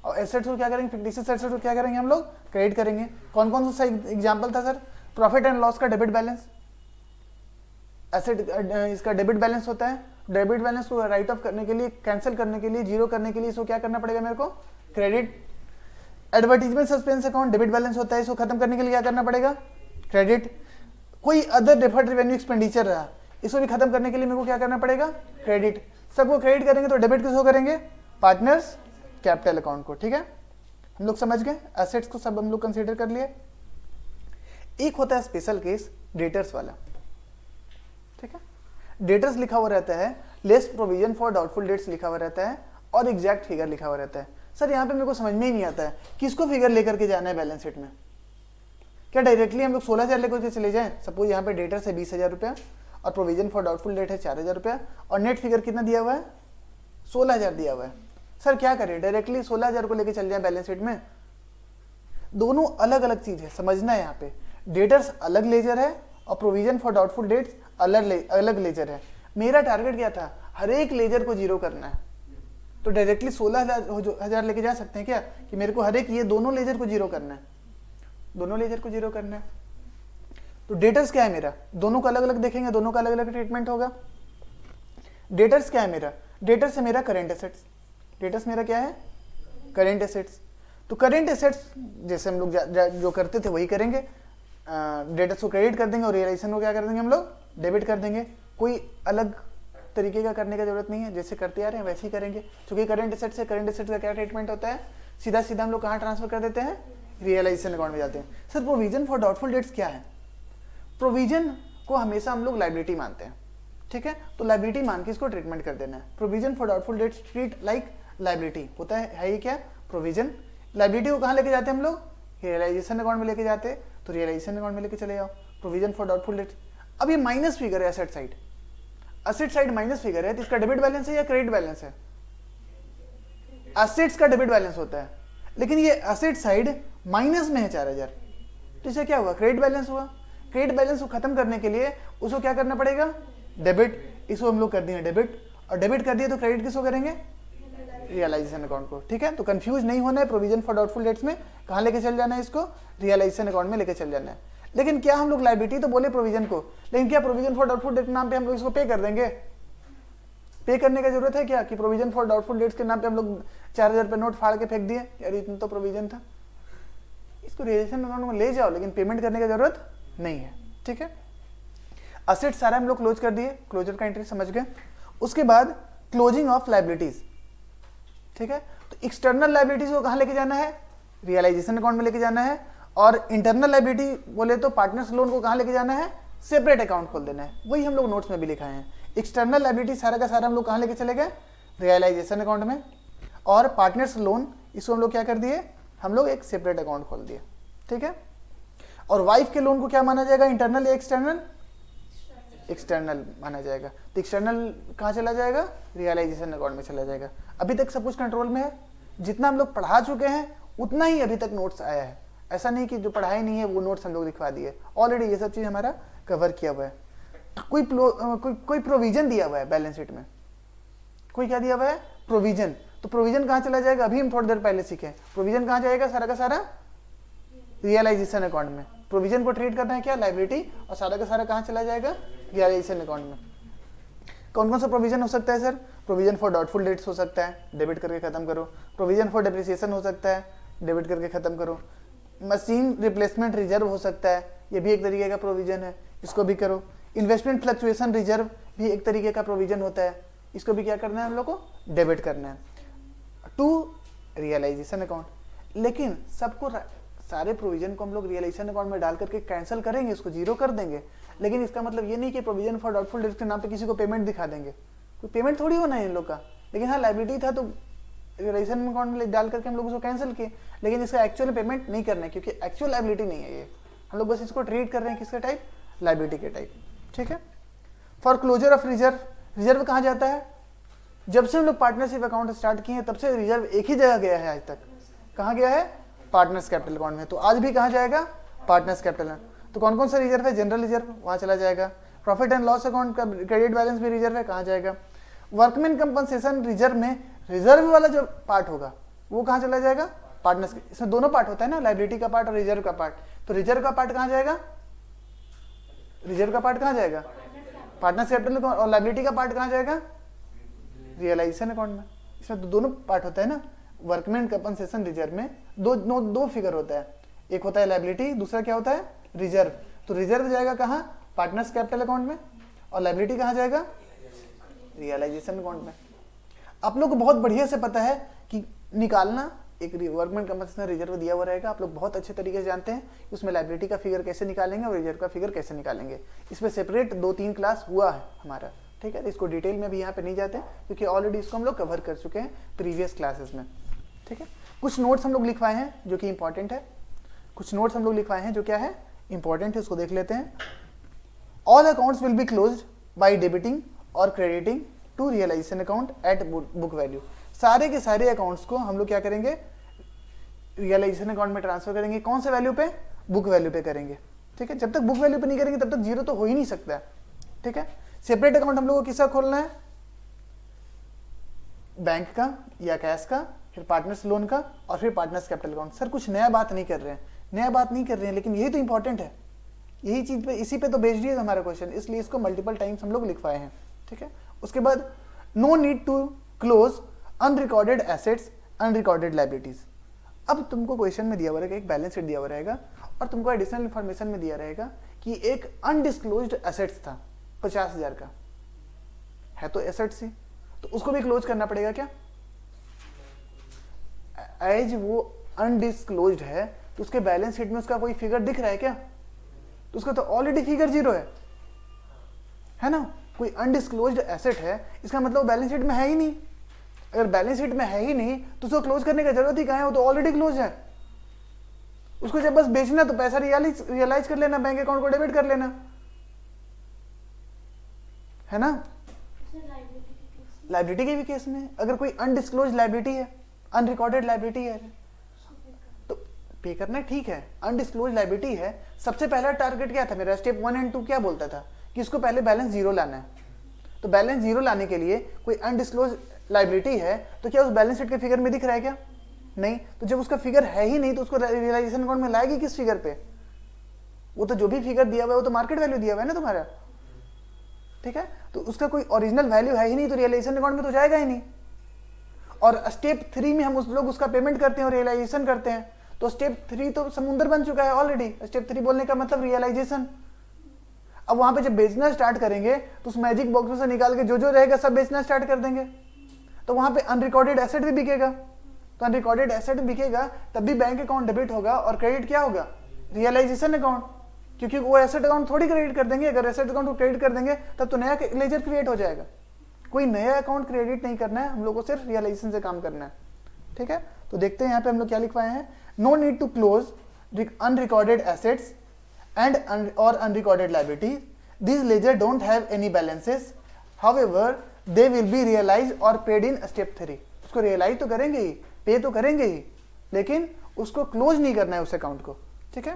A: और एसेट्स को क्या करेंगे, फिक्टिशियस एसेट्स को क्या करेंगे हम लोग, क्रेडिट करेंगे। कौन कौन सा एग्जाम्पल था सर, प्रॉफिट एंड लॉस का डेबिट बैलेंस, एसेट इसका डेबिट बैलेंस होता है, डेबिट बैलेंस को राइट ऑफ करने के लिए, कैंसिल करने के लिए, जीरो करने के लिए इसको क्या करना पड़ेगा मेरे को, credit. Advertisement suspense account debit balance होता है, इसको खत्म करने के लिए क्या करना पड़ेगा, क्रेडिट। कोई अदर डिफर्ड रेवेन्यू एक्सपेंडिचर रहा, इसको भी खत्म करने के लिए मेरे को क्या करना पड़ेगा, क्रेडिट। सबको क्रेडिट करेंगे तो डेबिट किसको करेंगे, पार्टनर्स कैपिटल अकाउंट को। ठीक है, हम लोग समझ गए, एसेट्स को सब हम लोग कंसीडर कर लिए। एक होता है स्पेशल केस, डेटर्स वाला। ठीक है, डेटर्स लिखा हुआ रहता है, less provision for doubtful debts लिखा हुआ रहता है, और एग्जैक्ट फिगर लिखा हुआ रहता है। सर यहाँ पे मेरे को समझ में ही नहीं आता है किसको फिगर लेकर के जाना है बैलेंस शीट में। क्या डायरेक्टली हम लोग 16,000 लेकर के चले जाएं, सपोज यहाँ पे डेटर्स है 20,000 रुपया और प्रोविजन फॉर डाउटफुल डेट है 4,000 रुपया, और नेट फिगर कितना दिया हुआ है, 16,000 दिया हुआ है। सर क्या करें, डायरेक्टली 16,000 को लेकर चल जाए बैलेंस शीट में, दोनों अलग अलग चीज है, समझना है। यहाँ पे डेटर्स अलग लेजर है और प्रोविजन फॉर डाउटफुल डेट्स अलग लेजर है। मेरा टारगेट क्या था, हर एक लेजर को जीरो करना है, तो डायरेक्टली 16,000 लेके जा सकते हैं क्या, कि मेरे को हर एक ये दोनों लेजर को जीरो करना है, दोनों लेजर को जीरो करना है। तो डेटर्स क्या है मेरा, दोनों को अलग अलग देखेंगे, दोनों का अलग अलग ट्रीटमेंट होगा। डेटर्स क्या है मेरा, डेटर्स है मेरा करेंट एसेट्स, डेटर्स मेरा क्या है, करेंट एसेट्स। तो करेंट एसेट्स जैसे हम लोग जो करते थे वही करेंगे, डेटर्स को क्रेडिट कर देंगे और रियलाइजेशन को क्या कर देंगे हम लोग, डेबिट कर देंगे। कोई अलग तरीके का करने का जरूरत नहीं है, जैसे करते आ रहे हैं वैसे ही करेंगे। क्योंकि करंट एसेट्स है, करंट एसेट्स का क्या ट्रीटमेंट होता है, सीधा सीधा हम लोग कहाँ ट्रांसफर कर देते हैं, रियलाइजेशन अकाउंट में जाते हैं। Sir provision for doubtful debts क्या है, प्रोविजन को हमेशा हम लोग लाइबिलिटी मानते हैं। ठीक है, तो लाइबिलिटी मान के इसको ट्रीटमेंट कर देना है। Provision for doubtful debts treat like liability होता है ये क्या, प्रोविजन। लाइबिलिटी को कहाँ लेके जाते हैं हम लोग, रियलाइजेशन अकाउंट में लेके जाते हैं, तो रियलाइजेशन अकाउंट में लेके चले जाओ। प्रोविजन फॉर डाउटफुल डेट्स, अब ये माइनस फिगर है asset side, asset side minus figure है, तो इसका डेबिट बैलेंस है या क्रेडिट बैलेंस है, एसेट्स का डेबिट बैलेंस होता है, लेकिन ये एसेट साइड माइनस में है 4,000, तो इसे क्या हुआ, क्रेडिट बैलेंस हुआ। क्रेडिट बैलेंस को खत्म करने के लिए उसको क्या करना पड़ेगा, डेबिट। इसको हम लोग कर दिए डेबिट, और डेबिट कर दिए तो क्रेडिट किसको करेंगे, रियलाइजेशन अकाउंट को। ठीक है, तो कंफ्यूज नहीं होना है, प्रोविजन फॉर डाउटफुल डेट्स में कहाँ लेके चल जाना है, इसको रियलाइजेशन अकाउंट में लेके चल जाना है। लेकिन क्या हम लोग लाइबिलिटी तो बोले प्रोविजन को, लेकिन क्या प्रोविजन फॉर डाउटफुल डेट के नाम पे हम लोग इसको पे कर देंगे, पे करने का जरूरत है क्या, कि प्रोविजन फॉर डाउटफुल डेट्स के नाम पे हम लोग 4,000 रुपये नोट फाड़ के फेंक दिए, यार इतना तो प्रोविजन था, इसको रियलाइजेशन अकाउंट में ले जाओ, लेकिन पेमेंट करने की जरूरत नहीं है। ठीक है, असेट सारा हम लोग क्लोज कर दिए, क्लोजर का एंट्री समझ गए। उसके बाद क्लोजिंग ऑफ लाइबिलिटीज। ठीक है, तो एक्सटर्नल लाइबिलिटीज को कहाँ लेके जाना है, रियलाइजेशन अकाउंट में लेके जाना है, और इंटरनल लाइबिलिटी बोले तो पार्टनर्स लोन को कहाँ लेके जाना है, सेपरेट अकाउंट खोल देना है। वही हम लोग नोट्स में भी लिखा है, एक्सटर्नल लाइबिलिटी सारा का सारा हम लोग कहाँ लेके चले गए, रियलाइजेशन अकाउंट में, और पार्टनर्स लोन इसको हम लोग क्या कर दिए, हम लोग एक सेपरेट अकाउंट खोल दिए। ठीक है, और वाइफ के लोन को क्या माना जाएगा, इंटरनल या एक्सटर्नल, एक्सटर्नल माना जाएगा। तो एक्सटर्नल कहाँ चला जाएगा, रियलाइजेशन अकाउंट में चला जाएगा। अभी तक सब कुछ कंट्रोल में है, जितना हम लोग पढ़ा चुके हैं उतना ही अभी तक नोट्स आया है। ऐसा नहीं कि जो पढ़ाई नहीं है वो नोट्स हम लोग लिखवा दिए, ऑलरेडी ये सब चीज़ हमारा कवर किया हुआ है। कोई प्रोविजन दिया हुआ है बैलेंस शीट में, कोई क्या दिया हुआ है, प्रोविजन। तो प्रोविजन कहाँ चला जाएगा, अभी हम थोड़ी देर पहले सीखे, प्रोविजन कहाँ जाएगा, सारा का सारा रियलाइजेशन अकाउंट में। प्रोविजन को ट्रीट करना है क्या, लाइबिलिटी, और सारा का सारा कहाँ चला जाएगा, रियलाइजेशन अकाउंट में। कौन कौन सा प्रोविजन हो सकता है sir, provision for doubtful debts हो सकता है, डेबिट करके खत्म करो। प्रोविजन फॉर डेप्रिसिएशन हो सकता है, डेबिट करके खत्म करो। मशीन रिप्लेसमेंट रिजर्व हो सकता है, ये भी एक तरीके का प्रोविजन है, इसको भी करो। इन्वेस्टमेंट फ्लक्चुएशन रिजर्व भी एक तरीके का प्रोविजन होता है, इसको भी क्या करना है हम लोग को, डेबिट करना है टू रियलाइजेशन अकाउंट। लेकिन सबको सारे प्रोविजन को हम लोग रियलाइजेशन अकाउंट में डाल करके कैंसिल करेंगे, इसको जीरो कर देंगे। लेकिन इसका मतलब ये नहीं कि प्रोविजन फॉर डाउटफुल डेट्स के नाम पे किसी को पेमेंट दिखा देंगे, कोई पेमेंट थोड़ी होना है इन लोग का। लेकिन हाँ लाइबिलिटी था तो रियलाइजेशन अकाउंट में डाल करके हम लोग उसको कैंसिल किए, लेकिन इसका एक्चुअल पेमेंट नहीं करना है क्योंकि एक्चुअल लाइबिलिटी नहीं है ये, हम लोग बस इसको ट्रीट कर रहे हैं किसके टाइप, लाइबिलिटी के टाइप। ठीक है। For closure of reserve, reserve कहाँ जाता है, जब से हम लोग पार्टनरशिप अकाउंट स्टार्ट किए हैं तब से रिजर्व एक ही जगह गया है आज तक, कहाँ गया है, पार्टनर्स कैपिटल अकाउंट में। तो आज भी कहाँ जाएगा, पार्टनर्स कैपिटल में। तो कौन कौन सा रिजर्व है, जनरल रिजर्व वहाँ चला जाएगा। प्रॉफिट एंड लॉस अकाउंट का क्रेडिट बैलेंस भी रिजर्व है, कहाँ जाएगा। वर्कमैन कंपनसेशन रिजर्व में रिजर्व वाला जो पार्ट होगा वो कहाँ चला जाएगा, पार्टनर्स। इसमें दोनों पार्ट होता है ना, लाइबिलिटी का पार्ट और रिजर्व का पार्ट। तो रिजर्व का पार्ट कहाँ जाएगा, रिजर्व का पार्ट कहाँ जाएगा, पार्टनर्स कैपिटल, और लाइबिलिटी का पार्ट कहाँ जाएगा, रियलाइजेशन अकाउंट में। इसमें तो दोनों पार्ट होता है ना। वर्कमैन कंपनसेशन रिजर्व में दो फिगर होता है, एक होता है लाइबिलिटी, दूसरा क्या होता है, रिजर्व। तो रिजर्व जाएगा कहाँ, पार्टनर्स कैपिटल अकाउंट में, और लाइबिलिटी कहाँ जाएगा, रियलाइजेशन अकाउंट में। आप लोग को बहुत बढ़िया से पता है कि निकालना, एक वर्कमैन कंपनसेशन रिजर्व दिया हुआ रहेगा, आप लोग बहुत अच्छे तरीके से जानते हैं उसमें लाइबिलिटी का फिगर कैसे निकालेंगे और रिजर्व का फिगर कैसे निकालेंगे। इसमें सेपरेट 2-3 क्लास हुआ है हमारा, ठीक है। इसको डिटेल में भी यहाँ पे नहीं जाते क्योंकि ऑलरेडी इसको हम लोग कवर कर चुके हैं प्रीवियस क्लासेस में, ठीक है। कुछ नोट्स हम लोग लिखवाए हैं जो कि इंपॉर्टेंट है, कुछ नोट्स हम लोग लिखवाए हैं जो क्या है, इंपॉर्टेंट है, उसको देख लेते हैं। All accounts will be closed by debiting और crediting to realisation account at book value. सारे के सारे अकाउंट्स को हम लोग क्या करेंगे, रियलाइजेशन अकाउंट में ट्रांसफर करेंगे। कौन से वैल्यू पे, बुक वैल्यू पे करेंगे, ठीक है। जब तक बुक वैल्यू पे नहीं करेंगे तब तक जीरो तो हो ही नहीं सकता, ठीक है। सेपरेट अकाउंट हम लोग को किसका खोलना है, बैंक का या कैश का, फिर पार्टनर्स लोन का, और फिर पार्टनर्स कैपिटल अकाउंट। सर कुछ नया बात नहीं कर रहे हैं, नया बात नहीं कर रहे हैं, लेकिन यही तो इंपॉर्टेंट है, यही चीज पे, इसी पे तो बेस्ड है हमारा क्वेश्चन, इसलिए इसको मल्टीपल टाइम्स हम लोग लिखवाए हैं, ठीक है। उसके बाद no need to close unrecorded assets, unrecorded liabilities. अब तुमको क्वेश्चन में दिया हुआ रहेगा, एक बैलेंस शीट दिया हुआ रहेगा और तुमको एडिशनल इन्फॉर्मेशन में दिया रहेगा कि एक अनडिस्क्लोज्ड एसेट्स था 50,000 का, है तो एसेट्स ही, तो उसको भी क्लोज करना पड़ेगा क्या, एज वो अनडिस्क्लोज्ड है तो उसके बैलेंस शीट में उसका कोई फिगर दिख रहा है क्या, तो उसका तो ऑलरेडी फिगर जीरो है ना। कोई अनडिस्क्लोज्ड एसेट है, इसका मतलब बैलेंस शीट में है ही नहीं। अगर बैलेंस शीट में है ही नहीं तो उसको क्लोज करने की जरूरत ही कहाँ है, वो तो ऑलरेडी क्लोज है। उसको जब बस बेचना तो पैसा रियलाइज कर लेना, बैंक अकाउंट को डेबिट कर लेना, है ना। लाइबिलिटी के भी केस में अगर कोई अनडिस्क्लोज लाइबिलिटी है, अनरिकॉर्डेड लाइबिलिटी है, तो पे करना ठीक है। अनडिस्क्लोज लाइबिलिटी है, सबसे पहला टारगेट क्या था मेरा, स्टेप 1 और 2 क्या बोलता था कि इसको पहले बैलेंस जीरो लाना है। तो बैलेंस जीरो लाने के लिए कोई अनडिस्क्लोज लाइबिलिटी है तो क्या उस बैलेंस शीट के फिगर में दिख रहा है क्या, नहीं। तो जब उसका फिगर है ही नहीं तो उसको रियलाइजेशन अकाउंट में लाएगी किस फिगर पे, वो तो जो भी फिगर दिया हुआ है वो तो मार्केट वैल्यू दिया हुआ है ना तुम्हारा, ठीक है। तो उसका कोई ओरिजिनल वैल्यू है ही नहीं तो रियलाइजेशन अकाउंट में तो जाएगा ही नहीं। और स्टेप 3 में हम उस लोग उसका पेमेंट करते हैं और रियलाइजेशन करते हैं, तो स्टेप 3 तो समुद्र बन चुका है ऑलरेडी। स्टेप 3 बोलने का मतलब रियलाइजेशन। अब वहां पे जब बेचना स्टार्ट करेंगे तो उस मैजिक बॉक्स में से निकाल के जो जो रहेगा सब बेचना स्टार्ट कर देंगे, तो वहां पे अनरिकॉर्डेड एसेट भी बिकेगा। तो अनरिकॉर्डेड एसेट बिकेगा तब भी बैंक अकाउंट डेबिट होगा और क्रेडिट क्या होगा, रियलाइजेशन अकाउंट, क्योंकि वो एसेट अकाउंट थोड़ी क्रेडिट कर देंगे। अगर एसेट अकाउंट को क्रेडिट कर देंगे तब तो नया लेजर क्रिएट हो जाएगा। कोई नया अकाउंट क्रेडिट नहीं करना है, हम लोग को सिर्फ रियलाइजेशन से काम करना है, ठीक है। तो देखते हैं यहाँ पे हम लोग क्या लिखवाए हैं, no need to close unrecorded assets and और unrecorded liability These ledger don't have any balances. However, they will be realized or paid in step 3. उसको रियलाइज तो करेंगे ही, पे तो करेंगे ही, लेकिन उसको क्लोज नहीं करना है उस अकाउंट को, ठीक है,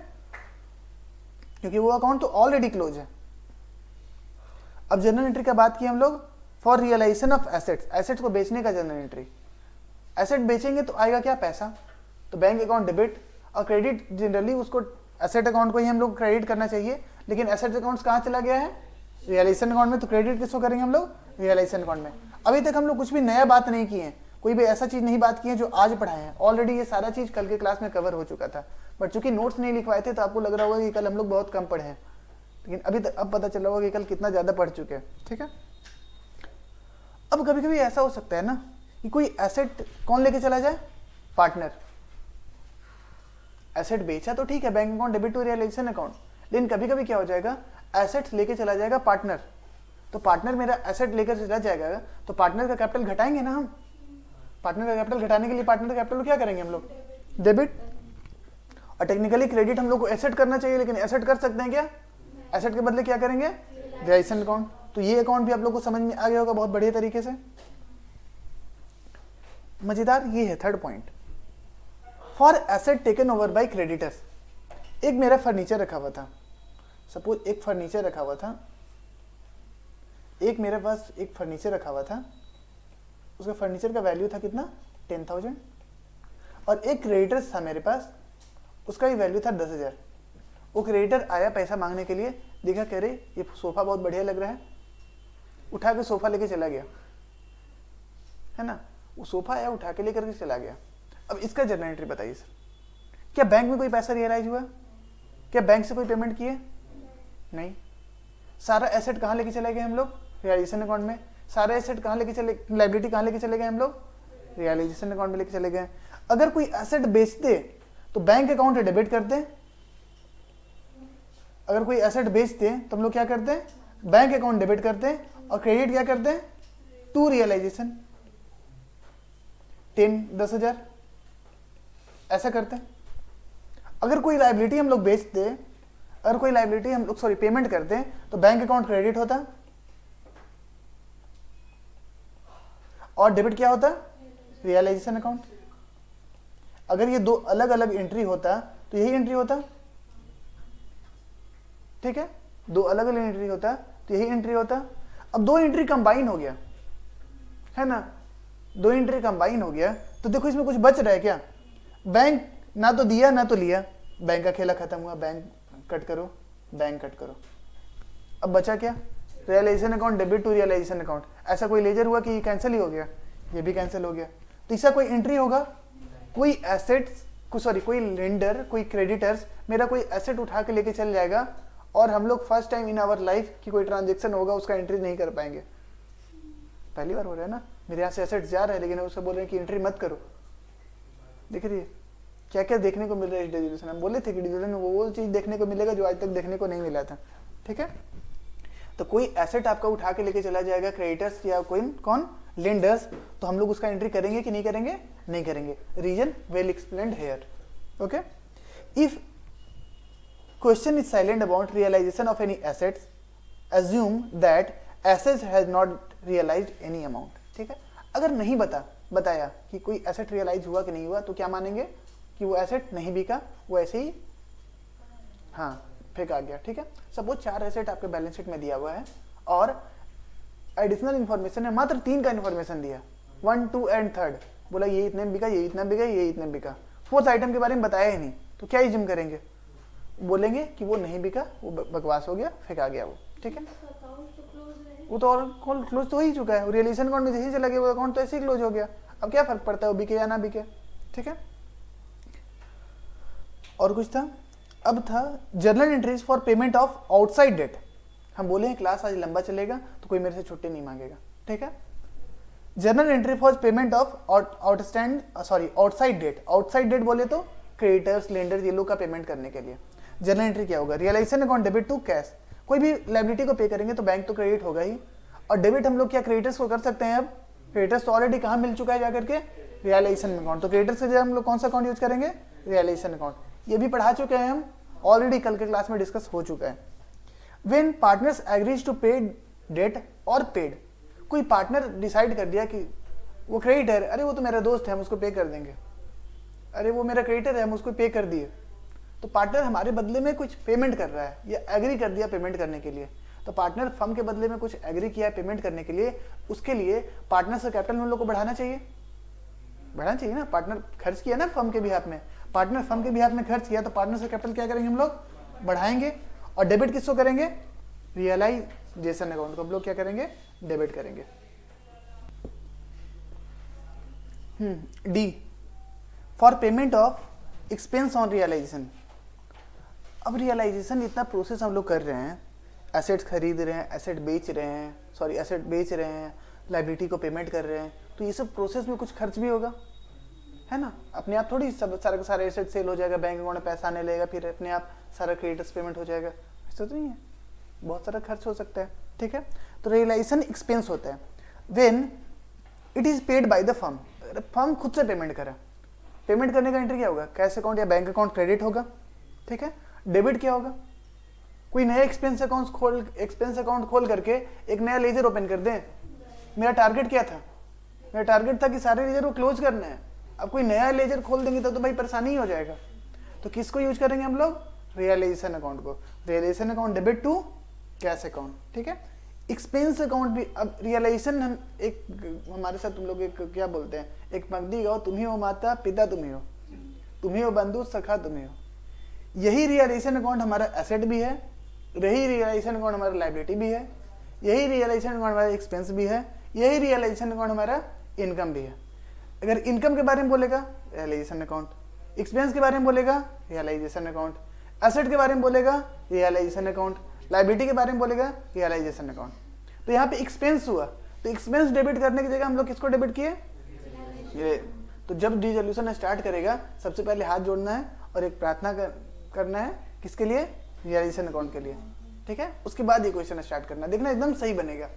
A: क्योंकि वो अकाउंट तो ऑलरेडी क्लोज है। अब जर्नल एंट्री का बात की हम लोग for realisation of assets, assets को बेचने का जर्नल एंट्री। एसेट बेचेंगे तो आएगा क्या, पैसा, तो बैंक अकाउंट डेबिट, और क्रेडिट जनरली उसको एसेट अकाउंट को ही हम लोग क्रेडिट करना चाहिए, लेकिन एसेट अकाउंट कहाँ चला गया है, रियलाइजेशन अकाउंट में, तो क्रेडिट किसको करेंगे हम लोग, रियलाइजेशन अकाउंट में। अभी तक हम लोग कुछ भी नया बात नहीं किए हैं, कोई भी ऐसा चीज नहीं बात की है जो आज पढ़ाए हैं, ऑलरेडी ये सारा चीज कल के क्लास में कवर हो चुका था, बट चूंकि नोट्स नहीं लिखवाए थे तो आपको लग रहा होगा कि कल हम लोग बहुत कम पढ़े हैं, लेकिन अभी तक अब पता चल रहा होगा कि कल कितना ज्यादा पढ़ चुके हैं, ठीक है। अब कभी कभी ऐसा हो सकता है ना कि कोई एसेट कौन लेके चला जाए, पार्टनर। एसेट बेचा तो ठीक है, bank account debit to realisation account, लेकिन कभी कभी क्या हो जाएगा, एसेट लेके चला जाएगा पार्टनर, तो पार्टनर मेरा एसेट लेकर चला जाएगा तो पार्टनर का कैपिटल घटाएंगे ना हम, पार्टनर का कैपिटल घटाने के लिए पार्टनर का कैपिटल क्या करेंगे हम लोग, डेबिट। और टेक्निकली क्रेडिट हम लोग को एसेट करना चाहिए, लेकिन एसेट कर सकते हैं क्या, एसेट के बदले क्या करेंगे, रियलाइजेशन अकाउंट। तो ये अकाउंट भी आप लोग को समझ में आ गया होगा बहुत बढ़िया तरीके से। मजेदार ये है third point, for asset taken over by creditors. एक मेरा फर्नीचर रखा हुआ था, सपोज एक फर्नीचर रखा हुआ था, एक मेरे पास एक फर्नीचर रखा हुआ था, उसका फर्नीचर का वैल्यू था कितना, 10,000, और एक क्रेडिटर था मेरे पास, उसका भी वैल्यू था 10,000। वो क्रेडिटर आया पैसा मांगने के लिए, देखा कह रहे ये सोफा बहुत बढ़िया लग रहा है, उठा के सोफा लेके चला गया, है ना, वो सोफा आया उठा के लेकर के चला गया। अब इसका जर्नल एंट्री बताइए सर, क्या बैंक में कोई पैसा रियलाइज हुआ, क्या बैंक से कोई पेमेंट किए, नहीं। सारा एसेट कहाँ लेके चले गए हम लोग, रियलाइजेशन अकाउंट में। सारे एसेट कहाँ लेके चले, लाइबिलिटी कहाँ लेके चले गए हम लोग, रियलाइजेशन अकाउंट में लेके चले गए। अगर कोई एसेट बेचते तो बैंक अकाउंट डेबिट करते, अगर कोई एसेट बेचते तो हम लोग क्या करते हैं, बैंक अकाउंट डेबिट करते हैं, और क्रेडिट क्या करते हैं, टू रियलाइजेशन, 10,000 ऐसा करते हैं। अगर कोई लाइबिलिटी हम लोग बेचते, अगर कोई लाइबिलिटी हम लोग सॉरी पेमेंट करते हैं तो बैंक अकाउंट क्रेडिट होता और डेबिट क्या होता, रियलाइजेशन अकाउंट। अगर ये दो अलग अलग एंट्री होता तो यही एंट्री होता, ठीक है, दो अलग अलग एंट्री होता तो यही एंट्री होता। अब दो एंट्री कंबाइन हो गया, है ना, दो एंट्री कंबाइन हो गया, तो देखो इसमें कुछ बच रहा है क्या, बैंक ना तो दिया ना तो लिया, बैंक का खेला खत्म हुआ, बैंक कट करो, बैंक कट करो। अब बचा क्या, realisation account debit to realisation account. ऐसा कोई लेजर हुआ कि कैंसिल ही हो गया, ये भी कैंसिल हो गया। तीसरा कोई एंट्री होगा, कोई एसेट्स सॉरी कोई लेंडर, कोई क्रेडिटर्स मेरा कोई एसेट उठा के लेके चल जाएगा, और हम लोग first time in our life की कोई ट्रांजेक्शन होगा उसका एंट्री नहीं कर पाएंगे। पहली बार हो रहा है ना, मेरे यहाँ से एसेट जा रहा है लेकिन उससे बोल रहे हैं कि एंट्री मत करो। देख रही है क्या क्या देखने को मिल रहा है इस डिजिटल, हम बोले थे कि डिजिटल में वो चीज देखने को मिलेगा जो आज तक देखने को नहीं मिला था, ठीक है। तो कोई एसेट आपका उठा के लेके चला जाएगा, क्रेडिटर्स या कोई कौन लेंडर्स, तो हम लोग उसका एंट्री करेंगे कि नहीं करेंगे, नहीं करेंगे। Reason well explained here, okay. If question is silent about realisation of any assets, assume that assets has not realized any amount, ठीक है। अगर नहीं बताया कि कोई एसेट रियलाइज हुआ कि नहीं हुआ, तो क्या मानेंगे कि वो एसेट नहीं बिका, वो ऐसे ही हाँ फेंक आ गया, ठीक है। सपोज 4 एसेट आपके बैलेंस शीट में दिया हुआ है और एडिशनल इन्फॉर्मेशन है मात्र 3 का इन्फॉर्मेशन दिया, 1, 2 एंड 3, बोला ये इतने में बिका, ये इतना बिका, ये इतने में बिका, 4th आइटम के बारे में बताया ही नहीं, तो क्या इज्यूम करेंगे, बोलेंगे कि वो नहीं बिका, वो बकवास हो गया, फेंका गया वो, ठीक है। वो तो और क्लोज तो हो ही चुका है, रियलाइजेशन अकाउंट में जैसे चला गया वो अकाउंट तो ऐसे ही क्लोज हो गया, अब क्या फर्क पड़ता है वो बिके या ना बिके, ठीक है। और कुछ था, अब था journal entries for payment of outside debt. हम बोले हैं क्लास आज लंबा चलेगा तो कोई मेरे से छुट्टी नहीं मांगेगा, ठीक है। Journal entry for payment of outside debt. Outside debt बोले तो क्रेडिटर्स, लेंडर्स, ये लोग का पेमेंट करने के लिए जर्नल एंट्री क्या होगा, realisation account debit to cash. कोई भी लायबिलिटी को पे करेंगे तो बैंक तो क्रेडिट होगा ही, और डेबिट हम लोग क्या क्रेडिटर्स को कर सकते हैं। अब क्रेडिटर्स तो ऑलरेडी कहाँ मिल चुका है जाकर के, रियलाइजेशन अकाउंट, तो क्रेडिटर्स के जगह हम लोग कौन सा अकाउंट यूज करेंगे, रियलाइजेशन अकाउंट। ये भी पढ़ा चुके हैं हम ऑलरेडी, कल के क्लास में डिस्कस हो चुका है। व्हेन पार्टनर्स एग्रीज टू पे डेट और पेड, कोई पार्टनर डिसाइड कर दिया कि वो क्रेडिटर, अरे वो तो मेरा दोस्त है हम उसको पे कर देंगे, अरे वो मेरा क्रेडिटर है हम उसको पे कर दिए, तो पार्टनर हमारे बदले में कुछ पेमेंट कर रहा है या एग्री कर दिया पेमेंट करने के लिए, तो पार्टनर फर्म के बदले में कुछ एग्री किया है पेमेंट करने के लिए, उसके लिए पार्टनर से कैपिटल उन लोग को बढ़ाना चाहिए ना। पार्टनर खर्च किया ना फर्म के बिहाफ में, पार्टनर फर्म के बिहाफ में खर्च किया, तो पार्टनर से कैपिटल क्या करेंगे हम लोग, बढ़ाएंगे। और डेबिट किसको करेंगे, रियलाइजेशन अकाउंट को हम लोग क्या करेंगे, डेबिट करेंगे। D, for payment of expense on realisation. अब रियलाइजेशन इतना प्रोसेस हम लोग कर रहे हैं, एसेट्स खरीद रहे हैं, एसेट बेच रहे हैं, लाइबिलिटी को पेमेंट कर रहे हैं, तो ये सब प्रोसेस में कुछ खर्च भी होगा, है ना। अपने आप थोड़ी सब सारा का सारा एसेट सेल हो जाएगा, बैंक अकाउंट में पैसा आने लगेगा, फिर अपने आप सारा क्रेडिटर्स पेमेंट हो जाएगा, ऐसा तो नहीं है, बहुत सारा खर्च हो सकता है, ठीक है। तो रियलाइजेशन एक्सपेंस होता है when it is paid by the firm, firm खुद से पेमेंट करा, पेमेंट करने का एंट्री क्या होगा, कैश अकाउंट या बैंक अकाउंट क्रेडिट होगा, ठीक है। डेबिट क्या होगा, कोई नया एक्सपेंस अकाउंट खोल करके एक नया लेजर ओपन कर दें। मेरा टारगेट क्या था, मेरा टारगेट था कि सारे लेजर को क्लोज करना है, अब कोई नया लेजर खोल देंगे तो भाई परेशानी ही हो जाएगा। तो किसको यूज करेंगे हम लोग, रियलाइजेशन अकाउंट को। Realisation account debit to cash account, ठीक है। एक्सपेंस अकाउंट भी, अब रियलाइजेशन हम एक हमारे साथ तुम लोग एक क्या बोलते हैं, एक पंक्ति गाओ, तुम ही हो माता पिता तुम ही हो बंधु सखा तुम ही हो। यही रियलाइजेशन अकाउंट हमारा एसेट भी है, यही रियलाइजेशन अकाउंट हमारा लाइबिलिटी भी है, यही रियलाइजेशन अकाउंट हमारा एक्सपेंस भी है, यही रियलाइजेशन अकाउंट हमारा इनकम भी है। अगर इनकम के बारे में बोलेगा रियलाइजेशन अकाउंट, एक्सपेंस के बारे में बोलेगा रियलाइजेशन अकाउंट, एसेट के बारे में बोलेगा रियलाइजेशन अकाउंट, लाइबिलिटी के बारे में बोलेगा रियलाइजेशन अकाउंट। तो यहाँ पे एक्सपेंस हुआ, तो एक्सपेंस डेबिट करने की जगह हम लोग किसको डेबिट किए, ये। तो जब डिसोल्यूशन स्टार्ट करेगा, सबसे पहले हाथ जोड़ना है और एक प्रार्थना करना है, किसके लिए, रियलाइजेशन अकाउंट के लिए, ठीक है। उसके बाद ये क्वेश्चन स्टार्ट करना, देखना एकदम सही बनेगा।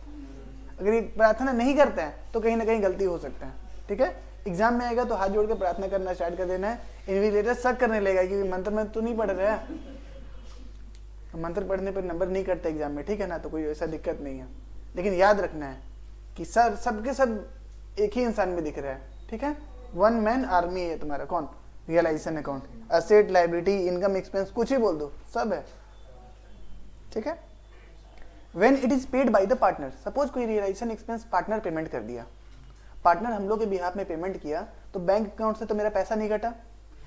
A: अगर ये प्रार्थना नहीं करता है तो कहीं ना कहीं गलती हो सकता है, ठीक है। एग्जाम में आएगा तो हाथ जोड़ के प्रार्थना करना स्टार्ट कर देना है। इन्विजिलेटर शक करने लगेगा कि मंत्र में तो नहीं पढ़ रहा है, मंत्र पढ़ने पर नंबर नहीं करते एग्जाम में, ठीक है ना, तो कोई ऐसा दिक्कत नहीं है। लेकिन याद रखना है कि सर सबके सब एक ही इंसान में दिख रहा है, ठीक है। वन मैन आर्मी है तुम्हारा, कौन, realisation account, asset liability income expense कुछ ही बोल दो, सब है, ठीक है। When it is paid by the partner, suppose कोई रियलाइजेशन एक्सपेंस पार्टनर पेमेंट कर दिया, पार्टनर हम लोग के बिहाफ में पेमेंट किया, तो बैंक अकाउंट से तो मेरा पैसा नहीं कटा,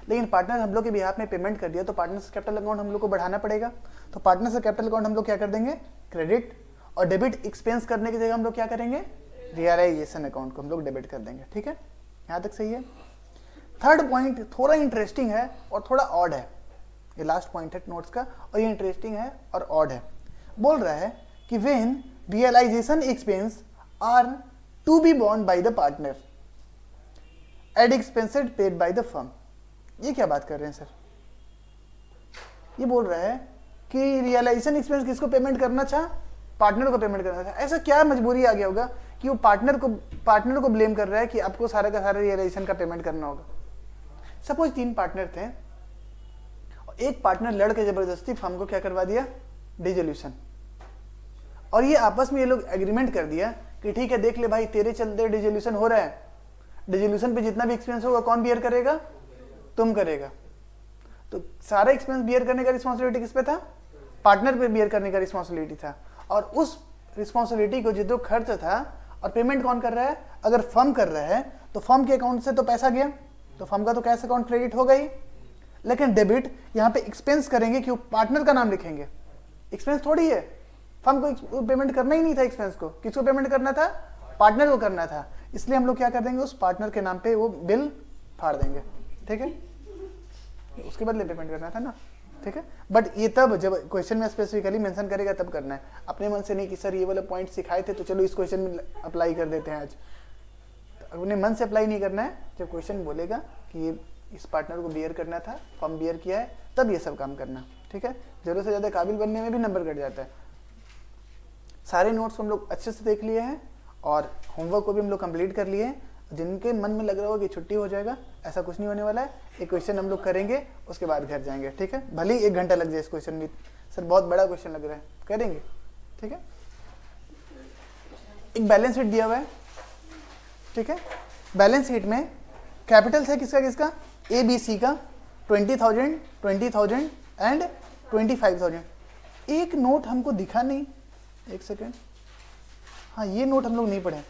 A: लेकिन पार्टनर हम लोग के बिहाफ में पेमेंट कर दिया, तो पार्टनर से कैपिटल अकाउंट हम लोग को बढ़ाना पड़ेगा। तो पार्टनर से कैपिटल अकाउंट हम लोग क्या कर देंगे, क्रेडिट, और डेबिट एक्सपेंस करने की जगह हम लोग क्या करेंगे, रियलाइजेशन अकाउंट को हम लोग डेबिट कर देंगे, ठीक है। यहाँ तक सही है। थर्ड पॉइंट थोड़ा इंटरेस्टिंग है और थोड़ा ऑड है, ये लास्ट पॉइंट है नोट्स का, और ये इंटरेस्टिंग है और ऑड है। बोल रहा है कि when realisation expense are to be borne by the partner at expenses paid by the firm. ये क्या बात कर रहे हैं सर, ये बोल रहा है कि रियलाइजेशन एक्सपेंस किसको पेमेंट करना था, पार्टनर को पेमेंट करना था। ऐसा क्या मजबूरी आ गया होगा कि वो पार्टनर को ब्लेम कर रहा है कि आपको सारा का सारा रियलाइजेशन का पेमेंट करना होगा। सपोज 3 पार्टनर थे, और एक पार्टनर लड़के जबरदस्ती फर्म को क्या करवा दिया, डिसोल्यूशन, और ये आपस में ये लोग एग्रीमेंट कर दिया कि ठीक है देख ले भाई तेरे चलते डिसोल्यूशन हो रहा है, डिसोल्यूशन पे जितना भी एक्सपेंस होगा कौन बियर करेगा, तुम करेगा। तो सारा एक्सपेंस बियर करने का रिस्पॉन्सिबिलिटी किस पे था, पार्टनर पे बियर करने का रिस्पॉन्सिबिलिटी था, और उस रिस्पॉन्सिबिलिटी को जो खर्च था और पेमेंट कौन कर रहा है, अगर फर्म कर रहा है तो फर्म के अकाउंट से तो पैसा गया, तो फर्म का तो कैश अकाउंट क्रेडिट हो गई। लेकिन डेबिट यहाँ पे एक्सपेंस करेंगे, क्यों, पार्टनर का नाम लिखेंगे, एक्सपेंस थोड़ी है, फर्म को पेमेंट करना ही नहीं था, एक्सपेंस को किसको पेमेंट करना था, पार्टनर को करना था, इसलिए हम लोग क्या कर देंगे, उस पार्टनर के नाम पे वो बिल फाड़ देंगे, ठीक है, उसके बदले पेमेंट करना था ना, ठीक है। बट ये तब जब क्वेश्चन में स्पेसिफिकली मेंशन करेगा तब करना है, अपने मन से नहीं कि सर ये वाले पॉइंट सिखाए थे तो चलो इस क्वेश्चन में अप्लाई कर देते हैं आज, तो अपने मन से अप्लाई नहीं करना है। जब क्वेश्चन बोलेगा कि ये इस पार्टनर को बियर करना था, फर्म बियर किया है, तब ये सब काम करना, ठीक है। जरूरत से ज़्यादा काबिल बनने में भी नंबर कट जाता है। सारे नोट्स हम लोग अच्छे से देख लिए हैं और होमवर्क को भी हम लोग कंप्लीट कर लिए हैं। जिनके मन में लग रहा होगा कि छुट्टी हो जाएगा, ऐसा कुछ नहीं होने वाला है। एक क्वेश्चन हम लोग करेंगे, उसके बाद घर जाएंगे, ठीक है। भले ही 1 घंटा लग जाए इस क्वेश्चन में, सर बहुत बड़ा क्वेश्चन लग रहा है। करेंगे, ठीक है। एक बैलेंस शीट दिया हुआ है, ठीक है। बैलेंस शीट में कैपिटल्स है किसका किसका, ए बी सी का 20,000, 20,000 एंड 25,000। एक नोट हमको दिखा नहीं, एक सेकेंड, हाँ ये नोट हम लोग नहीं पढ़े।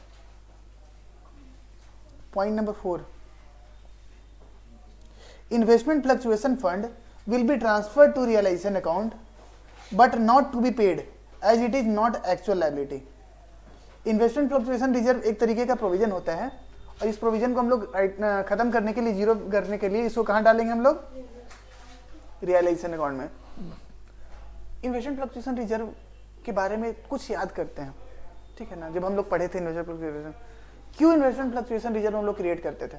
A: Point number 4, investment fluctuation fund will be transferred to realisation account but not to be paid as it is not actual liability. Investment fluctuation reserve एक तरीके का प्रोविजन होता है, और इस प्रोविजन को हम लोग खत्म करने के लिए, जीरो करने के लिए इसको कहाँ डालेंगे हम लोग, रियलाइजेशन अकाउंट में। इन्वेस्टमेंट फ्लक्चुएशन रिजर्व के बारे में कुछ याद करते हैं, ठीक है ना। जब हम लोग पढ़े थे इन्वेस्टमेंट फ्लक्चुएशन, क्यों इन्वेस्टमेंट फ्लक्चुएशन रिजर्व हम लोग क्रिएट करते थे,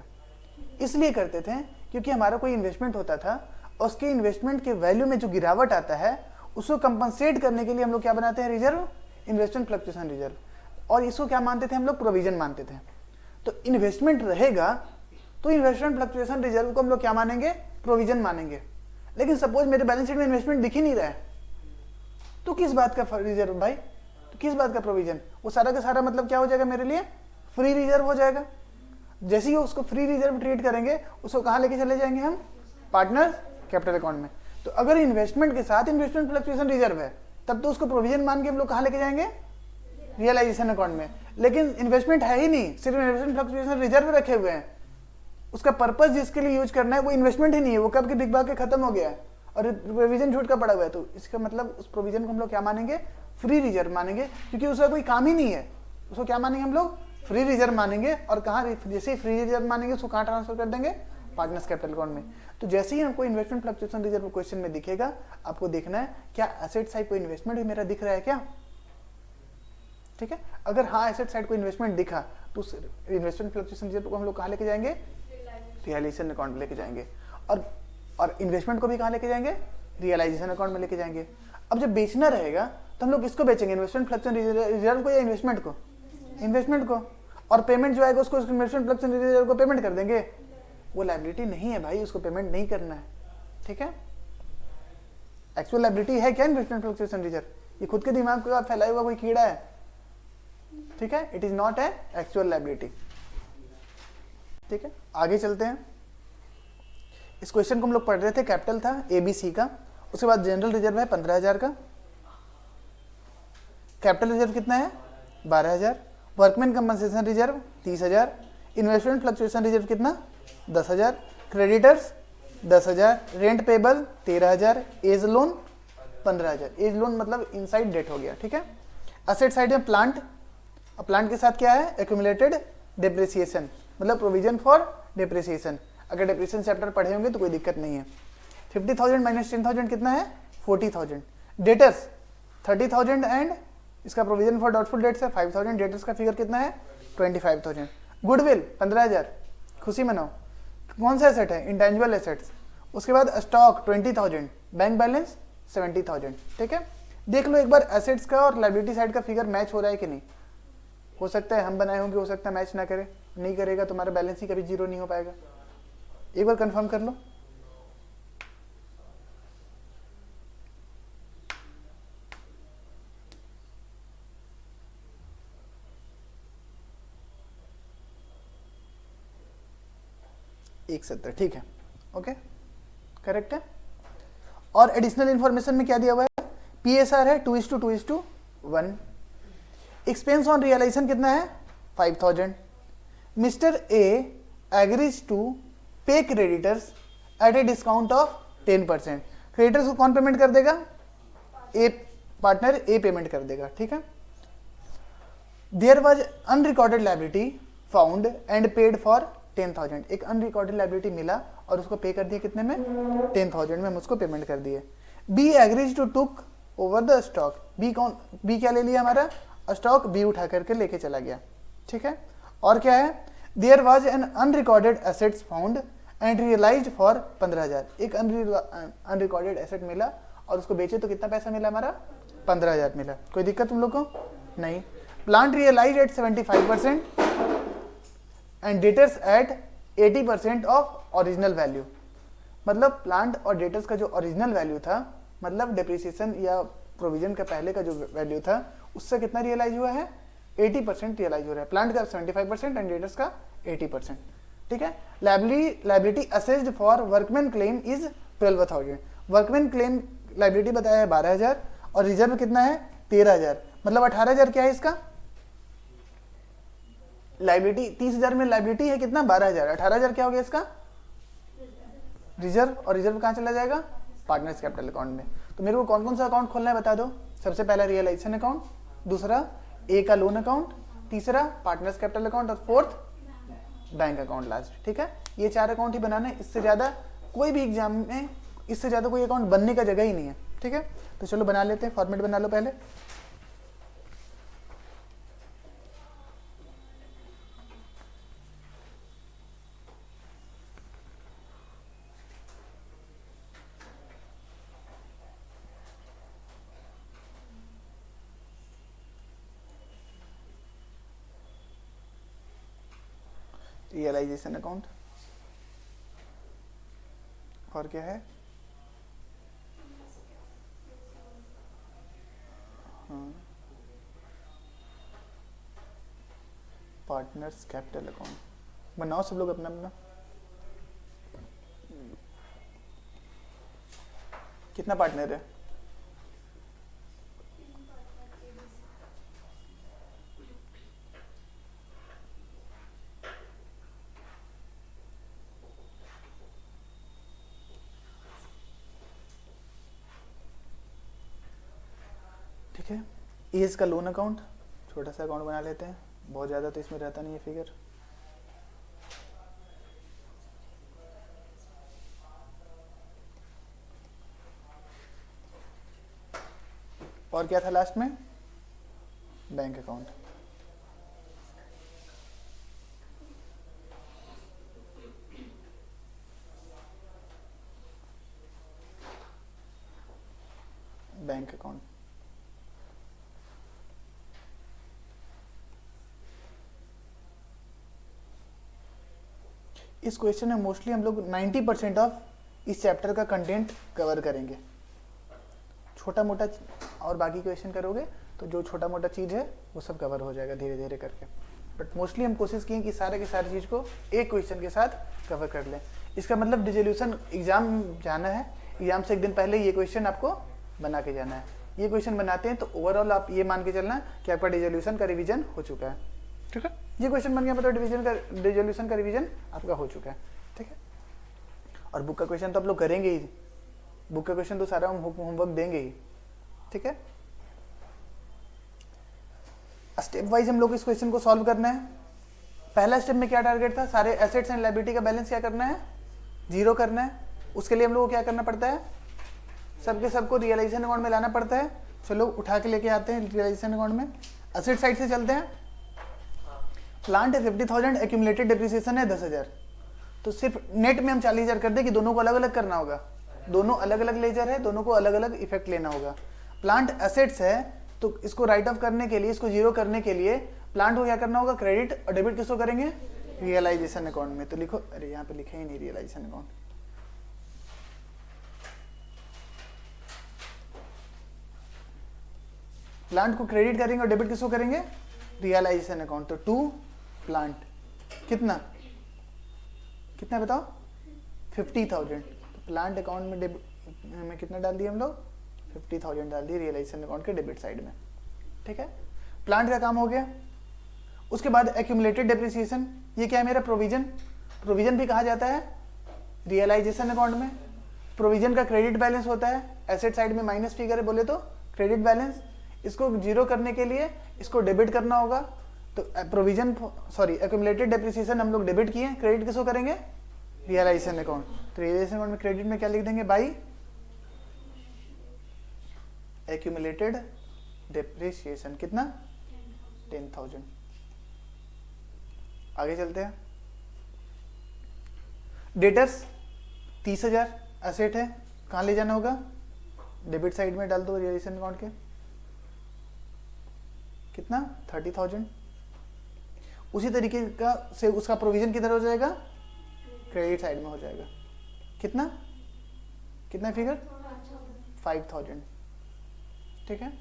A: इसलिए करते थे क्योंकि हमारा कोई इन्वेस्टमेंट होता था, उसके इन्वेस्टमेंट के वैल्यू में जो गिरावट आता है उसको कंपनसेट करने के लिए हम लोग क्या बनाते हैं, रिजर्व, इन्वेस्टमेंट फ्लक्चुएशन रिजर्व। और इसको क्या मानते थे हम लोग, प्रोविजन मानते थे। तो इन्वेस्टमेंट रहेगा तो इन्वेस्टमेंट फ्लक्चुएशन रिजर्व को हम लोग क्या मानेंगे, प्रोविजन मानेंगे। लेकिन सपोज मेरे बैलेंस शीट में इन्वेस्टमेंट दिख ही नहीं रहा है, तो किस बात का रिजर्व भाई, तो किस बात का प्रोविजन, वो सारा का सारा मतलब क्या हो जाएगा मेरे लिए, फ्री रिजर्व हो जाएगा। जैसे ही उसको फ्री रिजर्व ट्रीट करेंगे, उसको कहाँ लेके चले जाएंगे हम, पार्टनर कैपिटल अकाउंट में। तो अगर इन्वेस्टमेंट के साथ इन्वेस्टमेंट फ्लक्चुएशन रिजर्व है, तब तो उसको प्रोविजन मान के हम लोग कहाँ लेके जाएंगे, रियलाइजेशन अकाउंट में। लेकिन इन्वेस्टमेंट है ही नहीं, सिर्फ इन्वेस्टमेंट फ्लक्चुएशन रिजर्व रखे हुए हैं, उसका पर्पस जिसके लिए यूज करना है वो इन्वेस्टमेंट ही नहीं है, वो कब के बिग भाग के खत्म हो गया है और प्रोविजन छूट का पड़ा हुआ है। तो इसका मतलब उस प्रोविजन को हम लोग क्या मानेंगे, फ्री रिजर्व मानेंगे, क्योंकि उसका कोई काम ही नहीं है। उसको क्या मानेंगे हम लोग, फ्री रिजर्व मानेंगे। और कहाँ, जैसे ही फ्री रिजर्व मानेंगे उसको कहाँ ट्रांसफर कर देंगे, पार्टनर्स कैपिटल अकाउंट में। तो जैसे ही हमको इन्वेस्टमेंट फ्लक्चुएशन रिजर्व क्वेश्चन में दिखेगा, आपको देखना है क्या एसेट साइड को इन्वेस्टमेंट मेरा दिख रहा है क्या, ठीक है। अगर हाँ एसेट साइड को इन्वेस्टमेंट दिखा तो इन्वेस्टमेंट फ्लक्चुएशन रिजर्व को हम लोग कहाँ लेके जाएंगे, रियलाइजेशन अकाउंट में लेके जाएंगे। और इन्वेस्टमेंट को भी कहाँ लेके जाएंगे, रियलाइजेशन अकाउंट में लेके जाएंगे। अब जब बेचना रहेगा तो हम लोग किसको बेचेंगे, इन्वेस्टमेंट फ्लक्चुएशन रिजर्व को या इन्वेस्टमेंट को, इन्वेस्टमेंट को। और पेमेंट जो आएगा उसको इन्वेस्टमेंट फ्लक्चुएशन रिजर्व को पेमेंट कर देंगे। वो लायबिलिटी नहीं है भाई, उसको पेमेंट नहीं करना है, ठीक है। एक्चुअल लायबिलिटी है क्या इन्वेस्टमेंट फ्लक्चुएशन रिजर्व, ये खुद के दिमाग को फैलाया हुआ कोई कीड़ा है, ठीक है। It is not a actual liability, ठीक है। आगे चलते हैं। इस क्वेश्चन को हम लोग पढ़ रहे थे, कैपिटल था एबीसी का, उसके बाद जनरल रिजर्व है 15,000 का, कैपिटल रिजर्व कितना है 12,000, workman compensation reserve 30,000, investment fluctuation reserve कितना 10,000, creditors 10,000, rent payable 13,000, A's loan 15,000। A's loan मतलब इनसाइड डेट हो गया, ठीक है। असेट साइड में प्लांट, और प्लांट के साथ क्या है, एक्यूमुलेटेड डेप्रिसिएशन, मतलब प्रोविजन फॉर डेप्रिसिएशन। अगर डेप्रिसिएशन चैप्टर पढ़े होंगे तो कोई दिक्कत नहीं है। 50,000 माइनस 10,000 कितना है 40,000। डेटर्स 30,000 एंड इसका प्रोविजन फॉर डाउटफुल डेट्स है 5,000। डेटर्स का फिगर कितना है 25,000। गुडविल 15,000, खुशी मनाओ। कौन सा एसेट है, इंटेंजिबल एसेट्स। उसके बाद स्टॉक 20,000, बैंक बैलेंस 70,000, ठीक है। देख लो एक बार एसेट्स का और लायबिलिटी साइड का फिगर मैच हो रहा है कि नहीं। हो सकता है हम बनाए होंगे, हो सकता है मैच ना करे, नहीं करेगा तुम्हारा बैलेंस ही कभी जीरो नहीं हो पाएगा। एक बार कंफर्म कर लो। एक 70, ठीक है, ओके करेक्ट है। और एडिशनल इंफॉर्मेशन में क्या दिया हुआ है, पीएसआर है 2:2:1। एक्सपेंस ऑन रियलाइजेशन कितना है 5,000। Mister A agrees to pay creditors at a discount of 10%। Creditors को कौन पेमेंट कर देगा, ए, पार्टनर ए पेमेंट कर देगा, ठीक है। There was unrecorded liability found and paid for 10,000। एक अनरिकॉर्डेड लायबिलिटी मिला और उसको पे कर दिया कितने में 10,000 में हम उसको पेमेंट कर दिए। B agrees to took over the stock. B कौन, बी क्या ले लिया हमारा स्टॉक, बी उठा करके लेके चला गया, ठीक है। और क्या है, there was an unrecorded assets found and realised for 15,000। एक अनरिकॉर्डेड एसेट मिला और उसको बेचे तो कितना पैसा मिला हमारा 15,000 मिला। कोई दिक्कत तुम लोग को नहीं। Plant realise at 75% and debtors at 80% of original value. मतलब प्लांट और डेटर्स का जो ओरिजिनल वैल्यू था, मतलब डेप्रिसिएशन या प्रोविजन का पहले का जो वैल्यू था उससे कितना रियलाइज हुआ है, 80% रियलाइज हो रहा है। प्लांट का 75% एंड डेटर्स का 80%। ठीक है। Liability assessed for workman claim is 12,000। Workman claim liability बताया है 12,000 और रिजर्व कितना है 13,000, मतलब 18,000 क्या है इसका लाइबिलिटी। 30,000 में लाइबिलिटी है कितना 12,000, 18,000 क्या हो गया इसका रिजर्व, और रिजर्व कहाँ चला जाएगा पार्टनर्स कैपिटल अकाउंट में। तो मेरे को कौन कौन सा अकाउंट खोलना है बता दो। सबसे पहला रियलाइजेशन अकाउंट, दूसरा ए का लोन अकाउंट, तीसरा पार्टनर्स कैपिटल अकाउंट और फोर्थ बैंक अकाउंट लास्ट। ठीक है, ये 4 अकाउंट ही बनाना है, इससे ज्यादा कोई भी एग्जाम में इससे ज्यादा कोई अकाउंट बनने का जगह ही नहीं है। ठीक है, तो चलो बना लेते हैं, फॉर्मेट बना लो पहले। रियलाइजेशन अकाउंट और क्या है पार्टनर्स कैपिटल अकाउंट बनाओ सब लोग अपना अपना। कितना पार्टनर है ठीक है। एज का लोन अकाउंट छोटा सा अकाउंट बना लेते हैं, बहुत ज़्यादा तो इसमें रहता नहीं है फिगर। और क्या था लास्ट में बैंक अकाउंट। बैंक अकाउंट इस क्वेश्चन में मोस्टली हम लोग 90% ऑफ इस चैप्टर का कंटेंट कवर करेंगे। छोटा मोटा और बाकी क्वेश्चन करोगे तो जो छोटा मोटा चीज़ है वो सब कवर हो जाएगा धीरे धीरे करके, बट मोस्टली हम कोशिश किए कि सारे की सारी चीज़ को एक क्वेश्चन के साथ कवर कर लें। इसका मतलब डिसोल्यूशन एग्जाम जाना है, एग्जाम से एक दिन पहले ये क्वेश्चन आपको बना के जाना है। ये क्वेश्चन बनाते हैं तो ओवरऑल आप ये मान के चलना कि आपका डिसोल्यूशन का रिवीजन हो चुका है। ठीक है, ये क्वेश्चन बन गया मतलब डिसोल्यूशन का रिवीजन आपका हो चुका है। ठीक है, और बुक का क्वेश्चन तो आप लोग करेंगे ही, बुक का क्वेश्चन तो सारा हम होमवर्क देंगे ही। ठीक है, स्टेप वाइज हम लोग इस क्वेश्चन को सॉल्व करना है। पहला स्टेप में क्या टारगेट था, सारे एसेट्स एंड लायबिलिटी का बैलेंस क्या करना है, 0 करना है। उसके लिए हम लोग को क्या करना पड़ता है, सबके सबको रियलाइजेशन अकाउंट में लाना पड़ता है। चलो उठा के लेके आते हैं रियलाइजेशन अकाउंट में। एसेट साइड से चलते हैं। प्लांट है 50,000, एक्यूमुलेटेड डिप्रिसिएशन है 10,000, तो सिर्फ नेट में हम 40,000 कर दे कि दोनों को अलग अलग करना होगा। दोनों अलग अलग लेजर है, दोनों को अलग अलग इफेक्ट लेना होगा। प्लांट एसेट्स है तो इसको राइट ऑफ करने के लिए, इसको 0 करने के लिए प्लांट को क्या करना होगा, क्रेडिट और डेबिट किसको करेंगे, रियलाइजेशन अकाउंट में। तो लिखो, अरे यहाँ पे लिखे ही नहीं रियलाइजेशन अकाउंट। प्लांट को क्रेडिट करेंगे और डेबिट किसको करेंगे, रियलाइजेशन अकाउंट। तो 2 प्लांट कितना कितना बताओ 50,000। तो प्लांट अकाउंट में कितना डाल दिया हम लोग, 50,000 डाल दिए रियलाइजेशन अकाउंट के डेबिट साइड में। ठीक है, प्लांट का काम हो गया। उसके बाद एक्यूमुलेटेड डेप्रिसिएशन, ये क्या है मेरा प्रोविजन। प्रोविजन भी कहा जाता है रियलाइजेशन अकाउंट में। प्रोविजन का क्रेडिट बैलेंस होता है, एसेट साइड में माइनस फिगर है बोले तो क्रेडिट बैलेंस। इसको 0 करने के लिए इसको डेबिट करना होगा। तो प्रोविजन एक्यूमुलेटेड डेप्रिसिएशन हम लोग डेबिट किए, क्रेडिट किसको करेंगे, रियलाइजेशन अकाउंट। तो रियलाइजेशन अकाउंट में क्रेडिट में क्या लिख देंगे, बाई एक्यूमुलेटेड डेप्रिसिएशन कितना 10,000। आगे चलते हैं। डेटर्स 30,000 एसेट है, कहाँ ले जाना होगा, डेबिट साइड में डाल दो रियलाइजेशन अकाउंट के। कितना 30,000। उसी तरीके का से उसका प्रोविजन किधर हो जाएगा, क्रेडिट साइड में हो जाएगा। कितना कितना फिगर 5,000। ठीक है,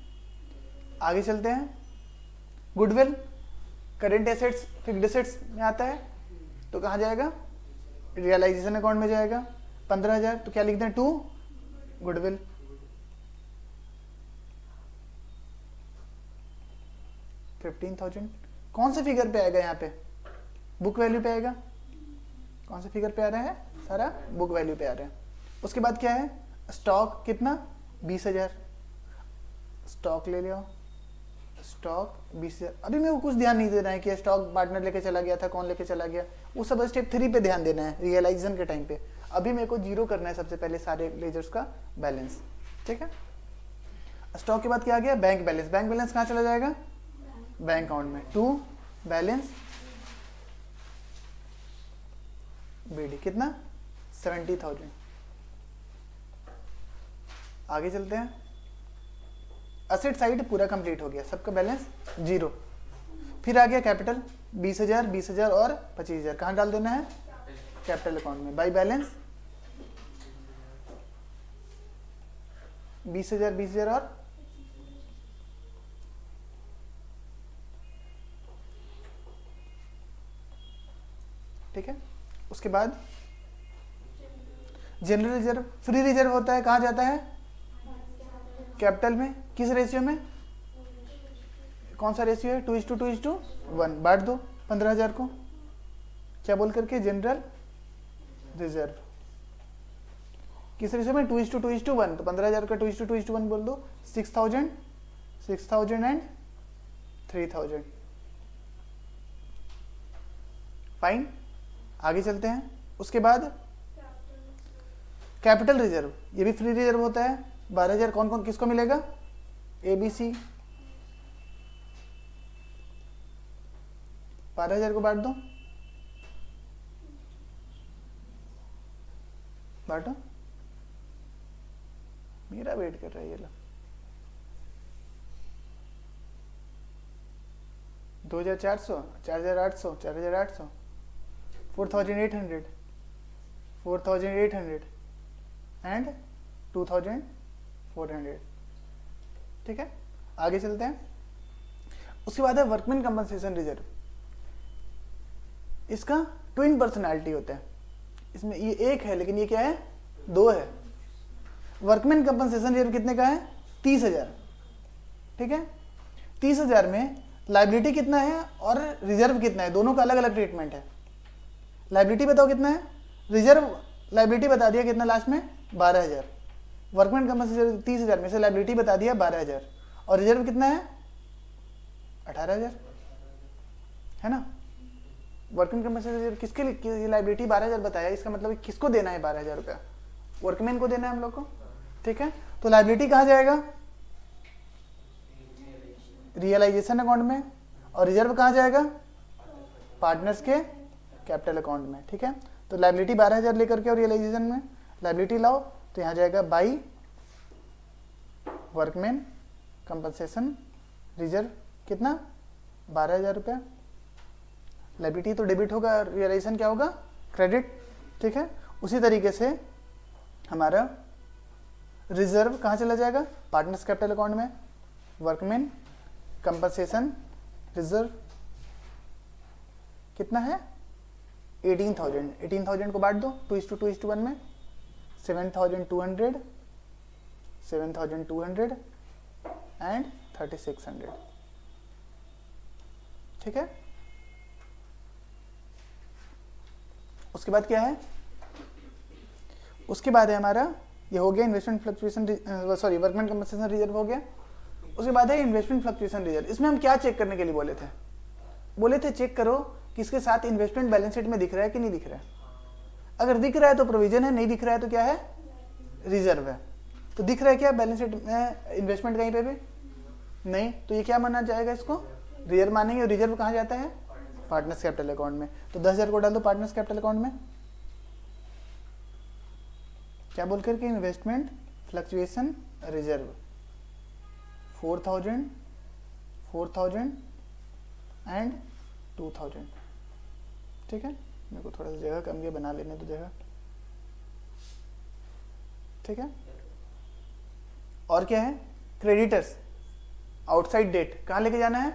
A: आगे चलते हैं। Goodwill current assets fixed assets में आता है, तो कहाँ जाएगा? रियलाइजेशन अकाउंट में जाएगा। 15,000, तो क्या लिखते हैं? 2 गुडविल। $15,000 कौन से फिगर पे आएगा? यहाँ पे बुक वैल्यू पे आएगा। कौन से फिगर पे आ रहा है? सारा बुक वैल्यू पे आ रहा है। उसके बाद क्या है? स्टॉक कितना? 20,000। स्टॉक ले लिया, स्टॉक 20,000। अभी मेरे को कुछ ध्यान नहीं देना है कि स्टॉक पार्टनर लेके चला गया था, कौन लेके चला गया, वो सब स्टेप 3 पे ध्यान देना है रियलाइजेशन के टाइम पे। अभी मेरे को 0 करना है सबसे पहले सारे लेजर्स का बैलेंस। ठीक है, स्टॉक के बाद क्या आ गया? Bank balance. बैंक बैलेंस कहाँ चला जाएगा? बैंक अकाउंट में। 2 बैलेंस बीडी कितना? 70,000। आगे चलते हैं। असेट साइड पूरा कंप्लीट हो गया, सबका बैलेंस 0। फिर आ गया कैपिटल 20,000, 20,000 और 25,000। कहाँ डाल देना है? कैपिटल अकाउंट में। बाई बैलेंस 20,000, 20,000 और ठीक है। उसके बाद जनरल रिजर्व, फ्री रिजर्व होता है, कहाँ जाता है? कैपिटल में। किस रेशियो में? कौन सा रेशियो है? 2:2:1। बांट दो 15,000 को, क्या बोल करके? General reserve. किस रेशियो में? 2:2:1। तो 15,000 का 2:2:1 बोल दो। 6,000, 6,000 एंड 3,000। फाइन, आगे चलते हैं। उसके बाद कैपिटल रिजर्व, ये भी फ्री रिजर्व होता है। 12,000 कौन कौन किसको मिलेगा? ABC। 12,000 को बांट दो, बांटो। मेरा वेट कर रहा है ये लोग। 2,400, 4,800, 4,800, 4,800, 4,800 एंड 2,400। ठीक है, आगे चलते हैं। उसके बाद है वर्कमैन कंपनसेशन रिजर्व। इसका ट्विन पर्सनालिटी होता है, इसमें ये एक है लेकिन ये क्या है? 2 है। वर्कमैन कंपनसेशन रिजर्व कितने का है? 30,000। ठीक है, 30,000 में लाइबिलिटी कितना है और रिजर्व कितना है, दोनों का अलग अलग ट्रीटमेंट है। लाइबिलिटी बताओ कितना है? रिजर्व लाइबिलिटी बता दिया कितना लास्ट में? 12,000। वर्कमैन कंपनसेशन 30,000 में से लाइबिलिटी बता दिया 12,000 और रिजर्व कितना है? 18,000 है ना। वर्कमैन कंपनसेशन किसके लिए? लाइबिलिटी 12,000 बताया, इसका मतलब किसको देना है 12,000 रुपया? वर्कमैन को देना है हम लोग को। ठीक है, तो लाइबिलिटी कहाँ जाएगा? रियलाइजेशन अकाउंट में। और रिजर्व कहाँ जाएगा? पार्टनर्स के कैपिटल अकाउंट में। ठीक है, तो लाइबिलिटी 12,000 लेकर के और रियलाइजेशन में लाइबिलिटी लाओ, तो यहाँ जाएगा बाई वर्कमैन कंपनसेशन रिजर्व कितना? 12,000 रुपया। लाइबिलिटी तो डेबिट होगा, रियलाइजेशन क्या होगा? क्रेडिट। ठीक है, उसी तरीके से हमारा रिजर्व कहाँ चला जाएगा? पार्टनर्स कैपिटल अकाउंट में। वर्कमैन कंपनसेशन रिजर्व कितना है? 18,000। 18,000 को बांट दो 2:2:1 में। 7,200, 7,200 एंड 3,600। ठीक है, उसके बाद क्या है? उसके बाद है हमारा, ये हो गया investment fluctuation, sorry workman compensation reserve हो गया। उसके बाद है इन्वेस्टमेंट फ्लक्चुएशन रिजर्व। इसमें हम क्या चेक करने के लिए बोले थे? बोले थे चेक करो कि इसके साथ इन्वेस्टमेंट बैलेंस शीट में दिख रहा है कि नहीं दिख रहा है। अगर दिख रहा है तो प्रोविजन है, नहीं दिख रहा है तो क्या है? रिजर्व है। तो दिख रहा है क्या बैलेंस शीट में इन्वेस्टमेंट कहीं पे भी? नहीं, तो ये क्या माना जाएगा? इसको रिजर्व मानेंगे। और रिजर्व कहाँ जाता है? पार्टनर्स कैपिटल अकाउंट में। तो 10,000 को डाल दो पार्टनर्स कैपिटल अकाउंट में। क्या बोल करके? Investment fluctuation reserve 4,000, 4,000 and 2,000। ठीक है, मेरे को थोड़ा सा जगह कम गया, बना लेने दो जगह। ठीक है, और क्या है? क्रेडिटर्स आउटसाइड डेट कहाँ लेके जाना है,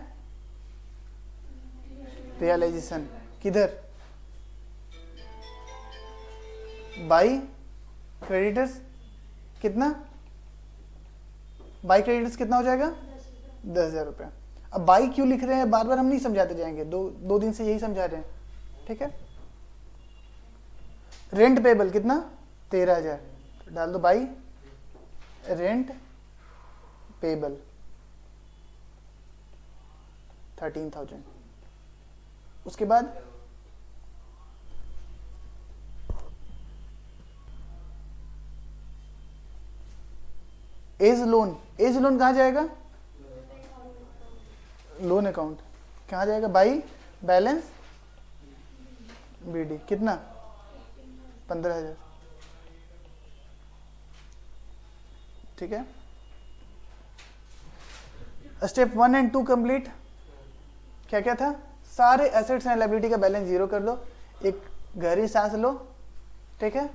A: रियलाइजेशन किधर, बाई क्रेडिटर्स कितना, बाई क्रेडिटर्स कितना हो जाएगा 10,000 रुपये। अब बाई क्यों लिख रहे हैं बार बार हम नहीं समझाते जाएंगे, दो दिन से यही समझा रहे हैं, ठीक है। रेंट पेबल कितना 13,000, तो डाल दो बाई रेंट पेबल 13,000। उसके बाद एज लोन, एज लोन कहाँ जाएगा, लोन अकाउंट कहाँ जाएगा, बाई बैलेंस बीडी कितना 15,000, ठीक है। Step 1 and 2 complete. क्या क्या था, सारे एसेट्स एंड लायबिलिटी का बैलेंस जीरो कर दो, एक गहरी सांस लो, ठीक है,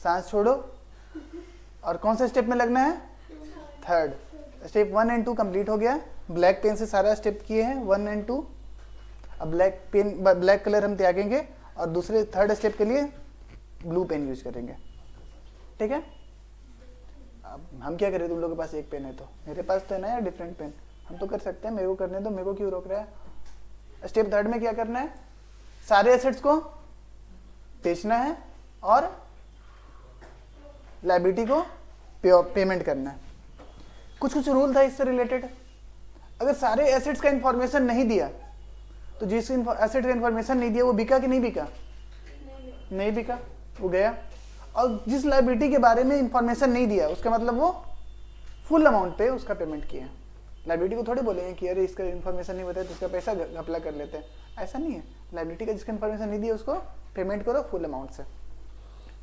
A: सांस छोड़ो, और कौन से स्टेप में लगना है, थर्ड। स्टेप 1 एंड 2 कंप्लीट हो गया, ब्लैक पेन से सारा स्टेप किए हैं 1 एंड 2। अब ब्लैक कलर हम त्यागेंगे और दूसरे थर्ड स्टेप के लिए ब्लू पेन यूज करेंगे, ठीक है। अब हम क्या करें, तुम लोगों के पास एक पेन है तो, मेरे पास तो है ना यार डिफरेंट पेन, हम तो कर सकते हैं, मेरे को करने दो, मेरे को क्यों रोक रहा है। स्टेप थर्ड में क्या करना है, सारे एसेट्स को बेचना है और लायबिलिटी को पेमेंट करना है। कुछ कुछ रूल था इससे रिलेटेड, अगर सारे एसेट्स का इंफॉर्मेशन नहीं दिया तो जिस एसेट का इंफॉर्मेशन नहीं दिया वो बिका कि नहीं बिका, नहीं बिका, वो गया। और जिस लायबिलिटी के बारे में इंफॉर्मेशन नहीं दिया उसका मतलब वो फुल अमाउंट पे उसका पेमेंट किया। लायबिलिटी को थोड़े बोलेंगे कि अरे इसका इन्फॉर्मेशन नहीं बताया तो उसका पैसा घपला कर लेते हैं, ऐसा नहीं है। लायबिलिटी का जिसका इन्फॉर्मेशन नहीं दिया उसको पेमेंट करो फुल अमाउंट से,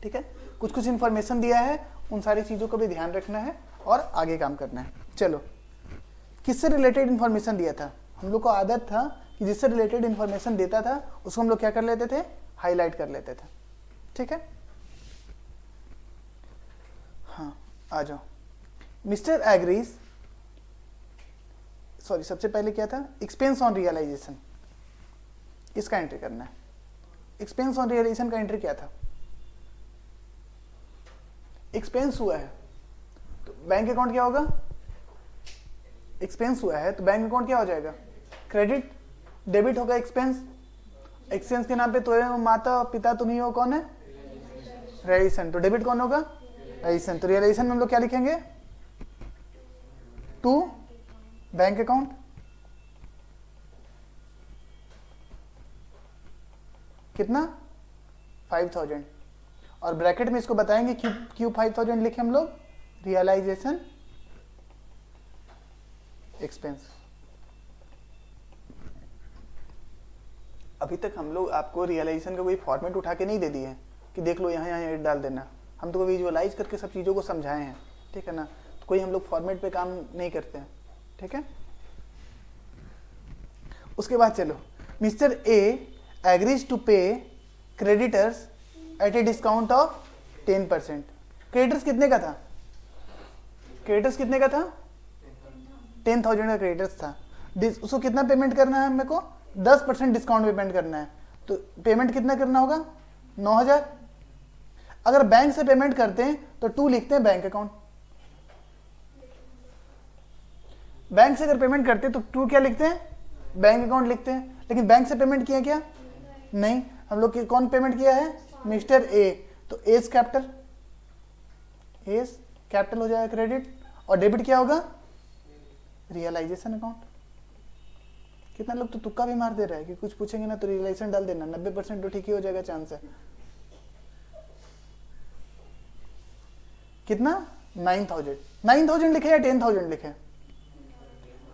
A: ठीक है। कुछ कुछ इन्फॉर्मेशन दिया है, उन सारी चीज़ों को भी ध्यान रखना है और आगे काम करना है। चलो, किससे रिलेटेड इन्फॉर्मेशन दिया था, हम लोग को आदत था कि जिससे रिलेटेड इन्फॉर्मेशन देता था उसको हम लोग क्या कर लेते थे, हाईलाइट कर लेते थे, ठीक है। हाँ आ जाओ, मिस्टर एग्रीज, सॉरी सबसे पहले क्या था, एक्सपेंस ऑन रियलाइजेशन, इसका एंट्री करना है। एक्सपेंस ऑन रियलाइजेशन का एंट्री क्या था, एक्सपेंस हुआ है तो बैंक अकाउंट क्या होगा, एक्सपेंस हुआ है तो बैंक अकाउंट क्या हो जाएगा, क्रेडिट। डेबिट होगा एक्सपेंस, एक्सपेंस के नाम पे तो माता पिता तुम ही हो, कौन है, रियलाइजेशन, तो डेबिट कौन होगा, रियलाइजेशन। तो रियलाइजेशन में हम लोग क्या लिखेंगे, टू बैंक अकाउंट, कितना 5,000, और ब्रैकेट में इसको बताएंगे क्यों 5,000 लिखे हम लोग, रियलाइजेशन एक्सपेंस। अभी तक हम लोग आपको रियलाइजेशन का कोई फॉर्मेट उठा के नहीं दे दिए कि देख लो यहाँ यहाँ डाल देना, हम तो विजुअलाइज करके सब चीज़ों को समझाए हैं, ठीक है ना। तो कोई हम लोग फॉर्मेट पे काम नहीं करते हैं, ठीक है। उसके बाद चलो, mister A agrees to pay creditors at a discount of 10%। Creditors कितने का था, क्रेडिटर्स कितने का था, 10,000 का क्रेडिटर्स था। उसको कितना पेमेंट करना है, मेरे को 10% डिस्काउंट पेमेंट करना है, तो पेमेंट कितना करना होगा, 9,000। अगर बैंक से पेमेंट करते हैं तो 2 लिखते हैं बैंक अकाउंट, बैंक से अगर पेमेंट करते हैं तो 2 क्या लिखते हैं, बैंक अकाउंट लिखते हैं। लेकिन बैंक से पेमेंट किया क्या, नहीं, हम लोग कौन पेमेंट किया है, मिस्टर ए, तो एज कैपिटल, एज कैपिटल हो जाएगा क्रेडिट, और डेबिट क्या होगा, रियलाइजेशन अकाउंट। कितना लोग तो तुक्का भी मार दे रहा है कि कुछ पूछेंगे ना तो रियलाइजेशन डाल देना, 90% तो ठीक ही हो जाएगा चांस है। कितना 9,000 लिखे या 10,000 लिखे,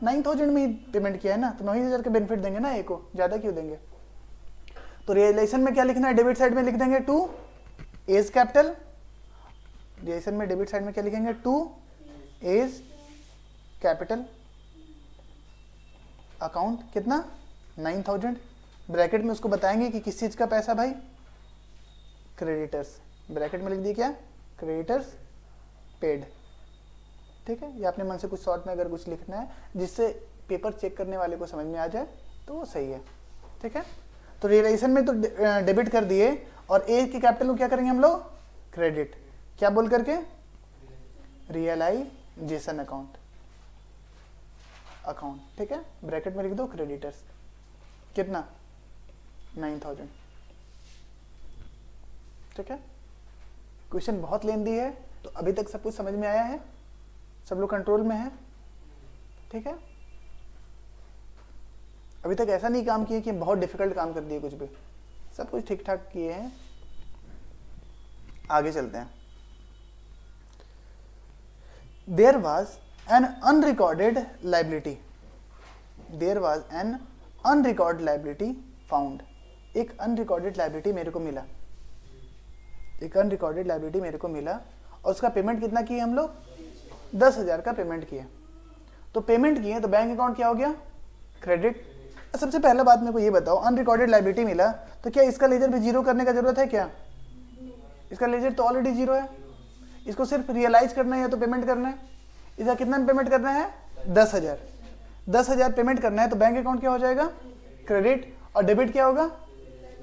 A: 9,000 में ही पेमेंट किया है ना, तो 9,000 के बेनिफिट देंगे ना, ए को ज्यादा क्यों देंगे। तो रियलाइजेशन में क्या लिखना है, डेबिट साइड में लिख देंगे 2 एज कैपिटल, रियलाइजेशन में डेबिट साइड में क्या लिखेंगे, 2 एज कैपिटल अकाउंट, कितना 9,000। ब्रैकेट में उसको बताएंगे कि किस चीज का पैसा भाई, क्रेडिटर्स, ब्रैकेट में लिख दिए क्या, क्रेडिटर्स पेड, ठीक है, या अपने मन से कुछ शॉर्ट में अगर कुछ लिखना है जिससे पेपर चेक करने वाले को समझ में आ जाए तो वो सही है। ठीक है, तो रियलाइजेशन में तो डेबिट कर दिए, और ए के कैपिटल को क्या करेंगे हम लोग, क्रेडिट। क्या बोल करके, रियलाइजेशन अकाउंट, ठीक है, ब्रैकेट में लिख दो क्रेडिटर्स, कितना 9000। ठीक है, क्वेश्चन बहुत लेंदी है, तो अभी तक सब कुछ समझ में आया है, सब लोग कंट्रोल में है। ठीक है, अभी तक ऐसा नहीं काम किए कि बहुत डिफिकल्ट काम कर दिए, कुछ भी सब कुछ ठीक ठाक किए हैं। आगे चलते हैं। There was an unrecorded liability, there was an unrecord liability found. एक अनरिकॉर्डेड लाइबिलिटी मेरे को मिला, एक अनरिकॉर्डेड लाइबिलिटी मेरे को मिला, और उसका पेमेंट कितना किए हम लोग, 10,000 का पेमेंट किए। तो पेमेंट किए तो बैंक अकाउंट क्या हो गया, क्रेडिट। सबसे पहला बात मेरे को ये बताओ, अनरिकॉर्डेड लाइबिलिटी मिला तो क्या इसका लेजर भी जीरो करने का जरूरत है क्या, इसका लेजर तो ऑलरेडी जीरो है, इसको सिर्फ रियलाइज करना है या तो पेमेंट करना है। इसका कितना पेमेंट करना है, 10,000, 10,000 पेमेंट करना है, तो बैंक अकाउंट क्या हो जाएगा, क्रेडिट, और डेबिट क्या होगा,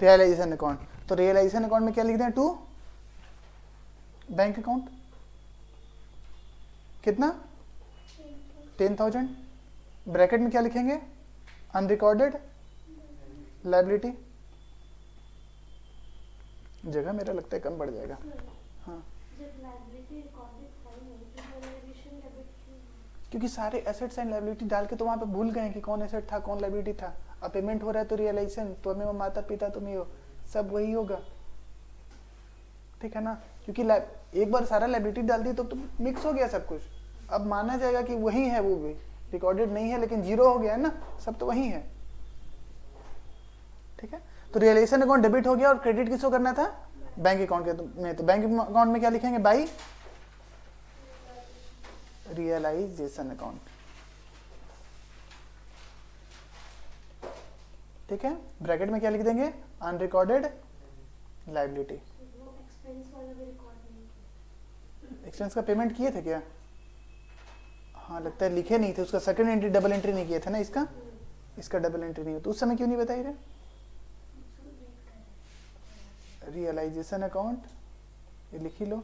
A: रियलाइजेशन अकाउंट। तो रियलाइजेशन अकाउंट में क्या लिखते हैं, टू बैंक अकाउंट, कितना 10,000, ब्रैकेट में क्या लिखेंगे, अनरिकॉर्डेड लाइबिलिटी। जगह मेरा लगता है कम बढ़ जाएगा। हाँ, क्योंकि सारे एसेट्स एंड लाइबिलिटी डाल के तो वहां पे भूल गए कि कौन एसेट था कौन लाइबिलिटी था। अब पेमेंट हो रहा है तो रियलाइजेशन, तो हमें माता पिता तुम्हें हो, सब वही होगा। ठीक है ना, क्योंकि एक बार सारा लाइबिलिटी डाल दी तो मिक्स हो गया सब कुछ। अब माना जाएगा कि वही है, वो भी रिकॉर्डेड नहीं है लेकिन जीरो हो गया है ना, सब तो वही है। ठीक है, तो रियलाइजेशन अकाउंट डेबिट हो गया, और क्रेडिट किसको करना था, बैंक अकाउंट में। तो बैंक अकाउंट में क्या लिखेंगे, बाई रियलाइजेशन अकाउंट। ठीक है, ब्रैकेट में क्या लिख देंगे, अनरिकॉर्डेड लाइबिलिटी। एक्सपेंस का पेमेंट किए थे क्या, हाँ लगता है लिखे नहीं थे, उसका सेकंड एंट्री डबल एंट्री नहीं किए थे ना, इसका डबल एंट्री नहीं हो, तो उस समय क्यों नहीं बताई थे। रियलाइजेशन अकाउंट ये लिख ही लो,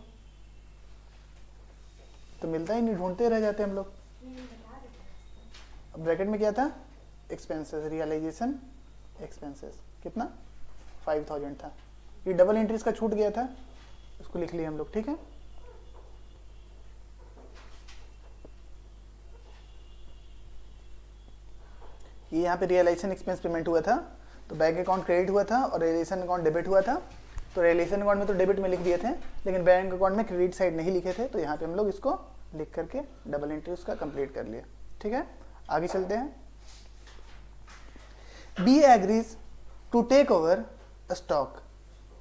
A: तो मिलता ही नहीं, ढूंढते रह जाते हम लोग। ब्रैकेट में क्या था, एक्सपेंसेस, रियलाइजेशन एक्सपेंसेस, कितना 5,000 था। ये डबल एंट्रीज का छूट गया था, उसको लिख लिया हम लोग। ठीक है, ये यहाँ पे रियलाइजेशन एक्सपेंस पेमेंट हुआ था, तो बैंक अकाउंट क्रेडिट हुआ था और रियलाइजेशन अकाउंट डेबिट हुआ था। तो रियलाइजेशन अकाउंट में तो डेबिट में लिख दिए थे, लेकिन बैंक अकाउंट में क्रेडिट साइड नहीं लिखे थे, तो यहाँ पे हम लोग इसको लिख करके डबल एंट्री उसका कंप्लीट कर लिया। ठीक है, आगे चलते हैं। B agrees to take over stock.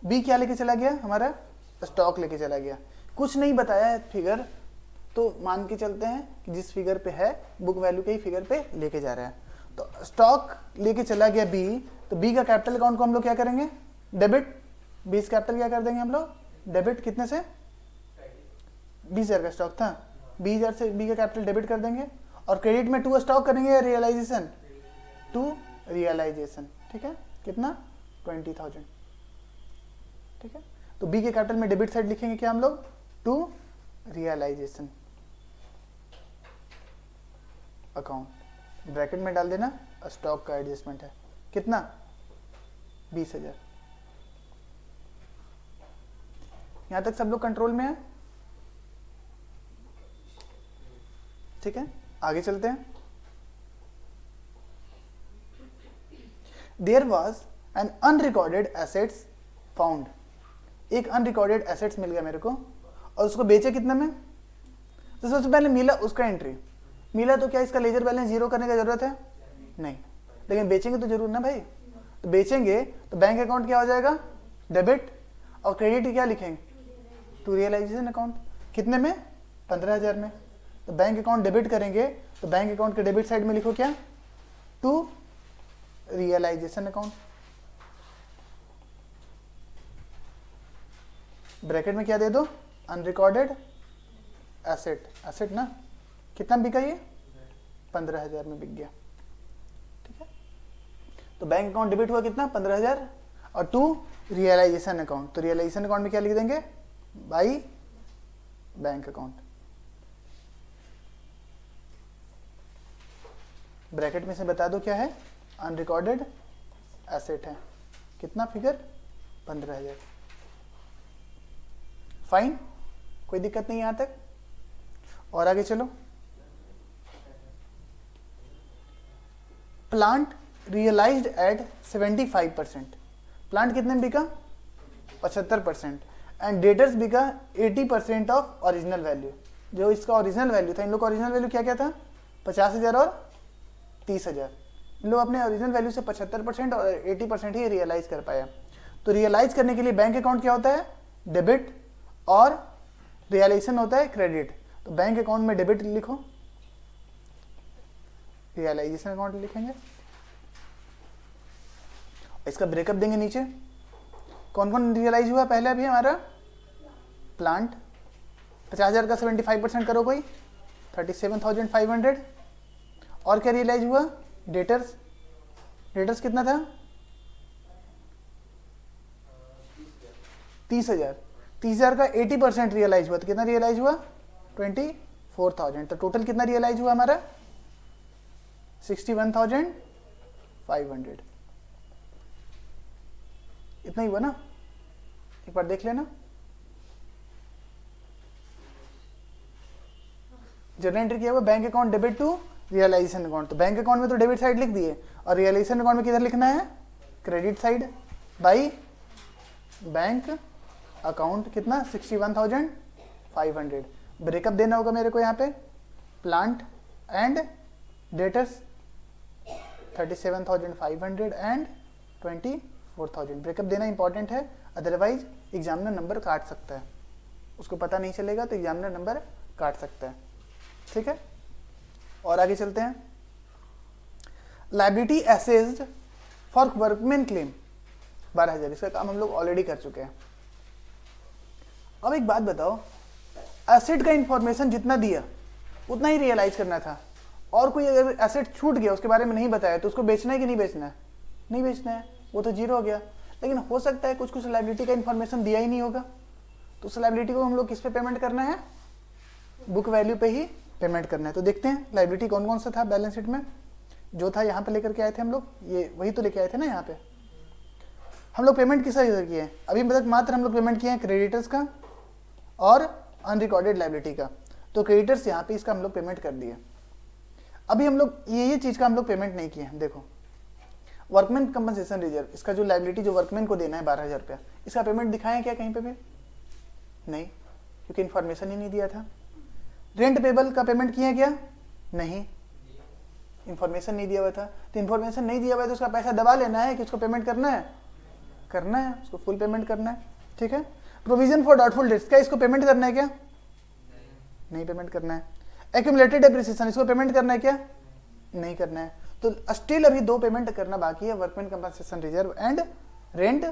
A: B क्या लेके चला गया, हमारा स्टॉक लेके चला गया। कुछ नहीं बताया है फिगर, तो मान के चलते हैं कि जिस फिगर पे है बुक वैल्यू के ही फिगर पे लेके जा रहा है। तो स्टॉक लेके चला गया बी, तो बी का कैपिटल अकाउंट को हम लोग क्या करेंगे, डेबिट। 20 कैपिटल क्या कर देंगे हम लोग, डेबिट। कितने से, 20,000 का स्टॉक था, 20,000 से बी का कैपिटल डेबिट कर देंगे। और क्रेडिट में टू स्टॉक करेंगे या रियलाइजेशन, टू रियलाइजेशन। ठीक है, कितना 20,000। ठीक है, तो बी के कैपिटल में डेबिट साइड लिखेंगे क्या हम लोग, टू रियलाइजेशन अकाउंट। ब्रैकेट में डाल देना स्टॉक का एडजस्टमेंट है, कितना 20,000। यहां तक सब लोग कंट्रोल में है। ठीक है, आगे चलते हैं। There was an unrecorded assets found. एक अनरिकॉर्डेड एसेट्स मिल गया मेरे को, और उसको बेचे कितने में, तो सबसे पहले मिला उसका एंट्री मिला, तो क्या इसका लेजर बैलेंस जीरो करने का जरूरत है, नहीं, लेकिन बेचेंगे तो जरूर ना भाई। तो बेचेंगे तो बैंक अकाउंट क्या हो जाएगा, डेबिट, और क्रेडिट क्या लिखेंगे, टू रियलाइजेशन अकाउंट। कितने में, 15,000 में। तो बैंक अकाउंट डेबिट करेंगे, तो बैंक अकाउंट के डेबिट साइड में लिखो क्या, टू रियलाइजेशन अकाउंट। ब्रैकेट में क्या दे दो, अनरिकॉर्डेड एसेट, एसेट ना, कितना बिका ये? 15,000 में बिक गया। ठीक है, तो बैंक अकाउंट डेबिट हुआ कितना? 15,000। और टू रियलाइजेशन अकाउंट, तो रियलाइजेशन अकाउंट में क्या लिख देंगे? By bank account. ब्रैकेट में से बता दो क्या है? अनरिकॉर्डेड एसेट है। कितना फिगर? 15,000। फाइन, कोई दिक्कत नहीं यहां तक। और आगे चलो। Plant realised eight 75%। प्लांट कितने में बिका? 75%। एंड डेटर्स बिका 80% ऑफ ओरिजिनल वैल्यू। जो इसका ओरिजिनल वैल्यू था, इन लोग का ओरिजिनल वैल्यू क्या क्या था? 50,000 और 30,000। इन लोग अपने ओरिजिनल वैल्यू से 75% और 80% ही रियलाइज कर पाया। तो रियलाइज करने के लिए बैंक अकाउंट क्या होता है? डेबिट, और रियलाइजेशन होता है क्रेडिट। तो बैंक अकाउंट में डेबिट लिखो, रियलाइजेशन अकाउंट लिखेंगे। इसका ब्रेकअप देंगे नीचे। कौन कौन रियलाइज हुआ? पहले अभी हमारा प्लांट 50,000 का 75% करो कोई, 37,500। और क्या रियलाइज हुआ? डेटर्स। डेटर्स कितना था? 30,000। 30,000 का 80% रियलाइज हुआ, तो कितना रियलाइज हुआ? 24,000। तो टोटल कितना रियलाइज हुआ हमारा? 61,500। इतना ही हुआ ना? एक बार देख लेना। जर्नल एंट्री किया हुआ bank account debit to realisation account. तो बैंक अकाउंट में तो डेबिट साइड लिख दिए, और रियलाइजेशन अकाउंट में किधर लिखना है? Credit side. By bank account कितना? 61,500। ब्रेकअप देना होगा मेरे को यहाँ पे। Plant and debtors 37,500 and 24,000। Breakup देना इंपॉर्टेंट है, अदरवाइज एग्जामिनर नंबर काट सकता है। उसको पता नहीं चलेगा तो एग्जामिनर नंबर काट सकता है। ठीक है, और आगे चलते हैं। Liability assessed for workman claim 12,000। इसका काम हम लोग ऑलरेडी कर चुके हैं। अब एक बात बताओ, एसेट का इंफॉर्मेशन जितना दिया उतना ही रियलाइज करना था, और कोई अगर एसेट छूट गया उसके बारे में नहीं बताया तो उसको बेचना है कि नहीं बेचना है? नहीं बेचना है, वो तो जीरो हो गया। लेकिन हो सकता है कुछ कुछ लायबिलिटी का इंफॉर्मेशन दिया ही नहीं होगा, तो उस लायबिलिटी को हम लोग किस पे पेमेंट करना है? बुक वैल्यू पे ही पेमेंट करना है। तो देखते हैं लायबिलिटी कौन कौन सा था बैलेंस शीट में। जो था यहाँ पे लेकर के आए थे हम लोग, ये वही तो लेके आए थे ना। यहाँ पे हम लोग पेमेंट किसका किए हैं? अभी तक मात्र हम लोग पेमेंट किए हैं क्रेडिटर्स का और अनरिकॉर्डेड लायबिलिटी का। तो क्रेडिटर्स यहाँ पे इसका हम लोग पेमेंट कर दिए। अभी हम लोग ये चीज़ का हम लोग पेमेंट नहीं किए हैं। देखो, वर्कमैन कंपनसेशन रिजर्व, इसका जो लायबिलिटी जो वर्कमैन को देना है 12,000 रुपया, इसका पेमेंट दिखाएं क्या कहीं पे भी? नहीं, क्योंकि इन्फॉर्मेशन ही नहीं दिया था। रेंट पेबल का पेमेंट किया क्या? नहीं, इन्फॉर्मेशन नहीं दिया हुआ था। तो इन्फॉर्मेशन नहीं दिया हुआ है तो उसका पैसा दबा लेना है कि उसको पेमेंट करना है? करना है, उसको फुल पेमेंट करना है। ठीक है। प्रोविजन फॉर डाउटफुल डेट्स, क्या इसको पेमेंट करना है क्या? नहीं पेमेंट करना है। एक्यूमुलेटेड डेप्रिसिएशन, इसको पेमेंट करना है क्या? नहीं करना है। तो स्टिल अभी दो पेमेंट करना बाकी है, workman compensation reserve and rent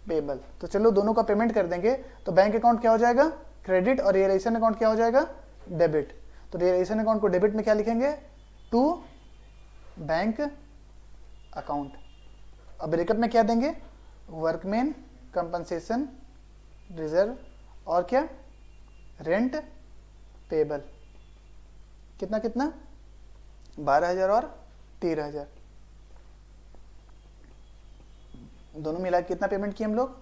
A: payable. तो चलो दोनों का पेमेंट कर देंगे। तो बैंक अकाउंट क्या हो जाएगा? क्रेडिट, और रियलाइजेशन अकाउंट क्या हो जाएगा? डेबिट। तो रियलाइजेशन अकाउंट को डेबिट में क्या लिखेंगे? To bank account. अब ब्रेकअप में क्या देंगे? वर्कमैन कंपनसेशन रिजर्व और क्या? Rent payable. कितना कितना? 12,000 और 13,000, दोनों मिला कितना पेमेंट किए हम लोग?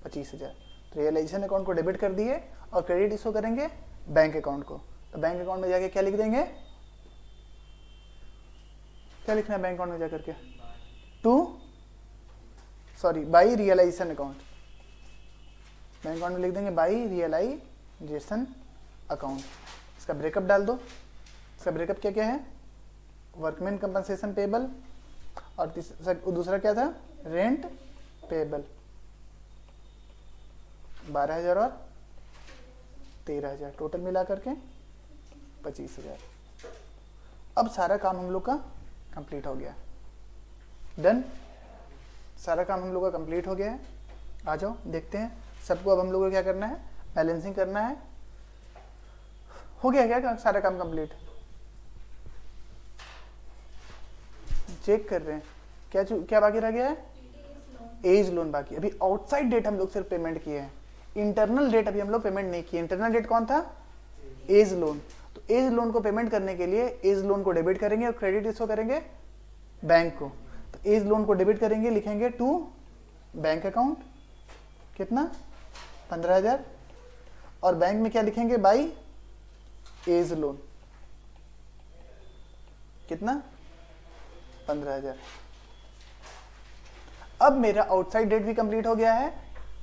A: 25,000। तो रियलाइजेशन अकाउंट को डेबिट कर दिए और क्रेडिट इसको करेंगे बैंक अकाउंट को। तो बैंक अकाउंट में जाके क्या लिख देंगे? क्या लिखना है बैंक अकाउंट में जाकर के? By realisation account. Bank account में लिख देंगे बाई रियलाइजेशन अकाउंट। इसका ब्रेकअप डाल दो। इसका ब्रेकअप क्या क्या है? वर्कमैन कंपनसेशन पेबल, और दूसरा क्या था? Rent payable. 12,000 और 13,000, टोटल मिला करके 25,000। अब सारा काम हम लोग का कंप्लीट हो गया। डन, सारा काम हम लोग का कंप्लीट हो गया है। आ जाओ देखते हैं सबको। अब हम लोग को क्या करना है? बैलेंसिंग करना है। हो गया क्या सारा काम कंप्लीट? चेक कर रहे हैं क्या क्या बाकी रह गया है, एज लोन बाकी। अभी आउटसाइड डेट हम लोग सिर्फ पेमेंट किए हैं, इंटरनल डेट अभी हम लोग पेमेंट नहीं किए। इंटरनल डेट कौन था, एज लोन। तो एज लोन को पेमेंट करने के लिए एज लोन को डेबिट करेंगे और क्रेडिट इसको करेंगे बैंक को। तो एज लोन को डेबिट करेंगे, लिखेंगे टू बैंक अकाउंट, कितना 15,000, और बैंक में क्या लिखेंगे, बाई एज लोन, कितना 15,000। अब मेरा आउटसाइड डेट भी कंप्लीट हो गया है,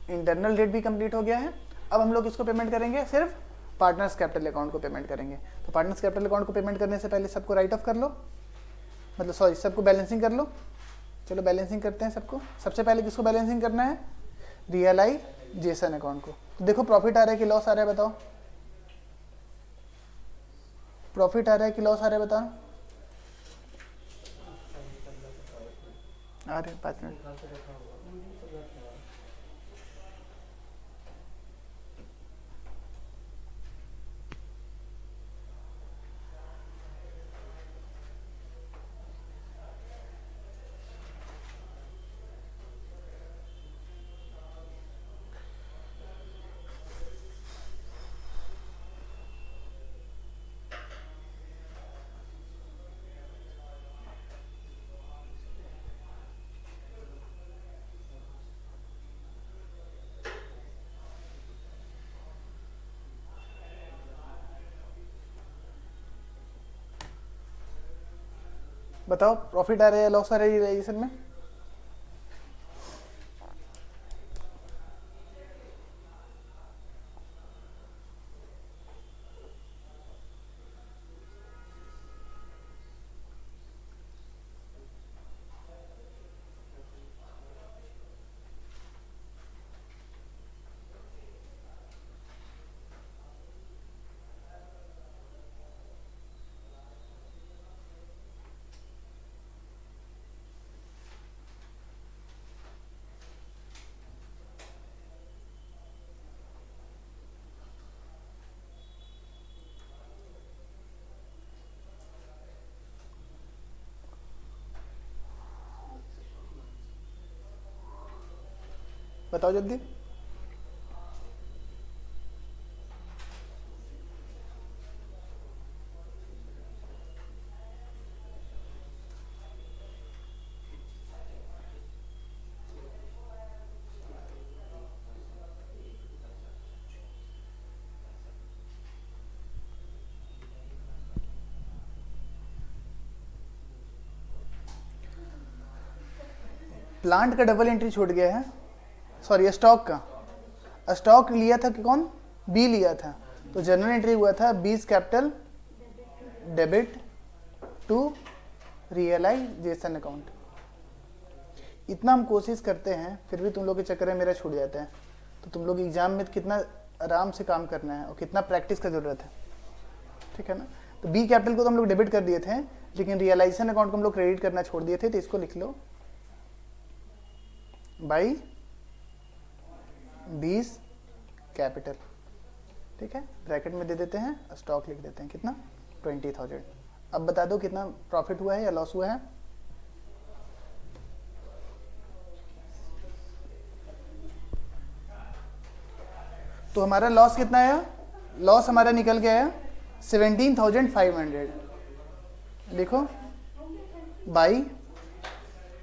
A: इंटरनल डेट भी कंप्लीट हो गया है। अब हम लोग इसको पेमेंट करेंगे, सिर्फ पार्टनर्स कैपिटल अकाउंट को पेमेंट करेंगे। तो पार्टनर्स कैपिटल अकाउंट को पेमेंट करने से पहले सबको राइट ऑफ कर लो, मतलब सॉरी सबको बैलेंसिंग कर लो। चलो बैलेंसिंग करते हैं सबको। सबसे पहले किसको बैलेंसिंग करना है, रियलाइजेशन अकाउंट को। तो देखो प्रॉफिट आ रहा है कि लॉस आ रहा है, बताओ प्रॉफिट आ रहा है कि लॉस आ रहा है, बताओ। आ रहे 5 मिनट। बताओ प्रॉफिट आ रहा है या लॉस आ रहा है रियलाइजेशन में। बताओ जल्दी। प्लांट का डबल एंट्री छूट गया है, सॉरी स्टॉक का। स्टॉक लिया था कि कौन, बी लिया था। तो जनरल एंट्री हुआ था B's capital debit to realisation account. इतना हम कोशिश करते हैं फिर भी तुम लोग के चक्कर में मेरा छूट जाता है। तो तुम लोग एग्जाम में कितना आराम से काम करना है और कितना प्रैक्टिस का जरूरत है, ठीक है ना। तो बी कैपिटल को तो हम लोग डेबिट कर दिए थे, लेकिन रियलाइजेशन अकाउंट को हम लोग क्रेडिट करना छोड़ दिए थे। तो इसको लिख लो बाई 20 कैपिटल, ठीक है। ब्रैकेट में दे देते हैं, स्टॉक लिख देते हैं, कितना 20,000। अब बता दो कितना प्रॉफिट हुआ है या लॉस हुआ है। तो हमारा लॉस कितना आया, लॉस हमारा निकल गया है 17,500। लिखो by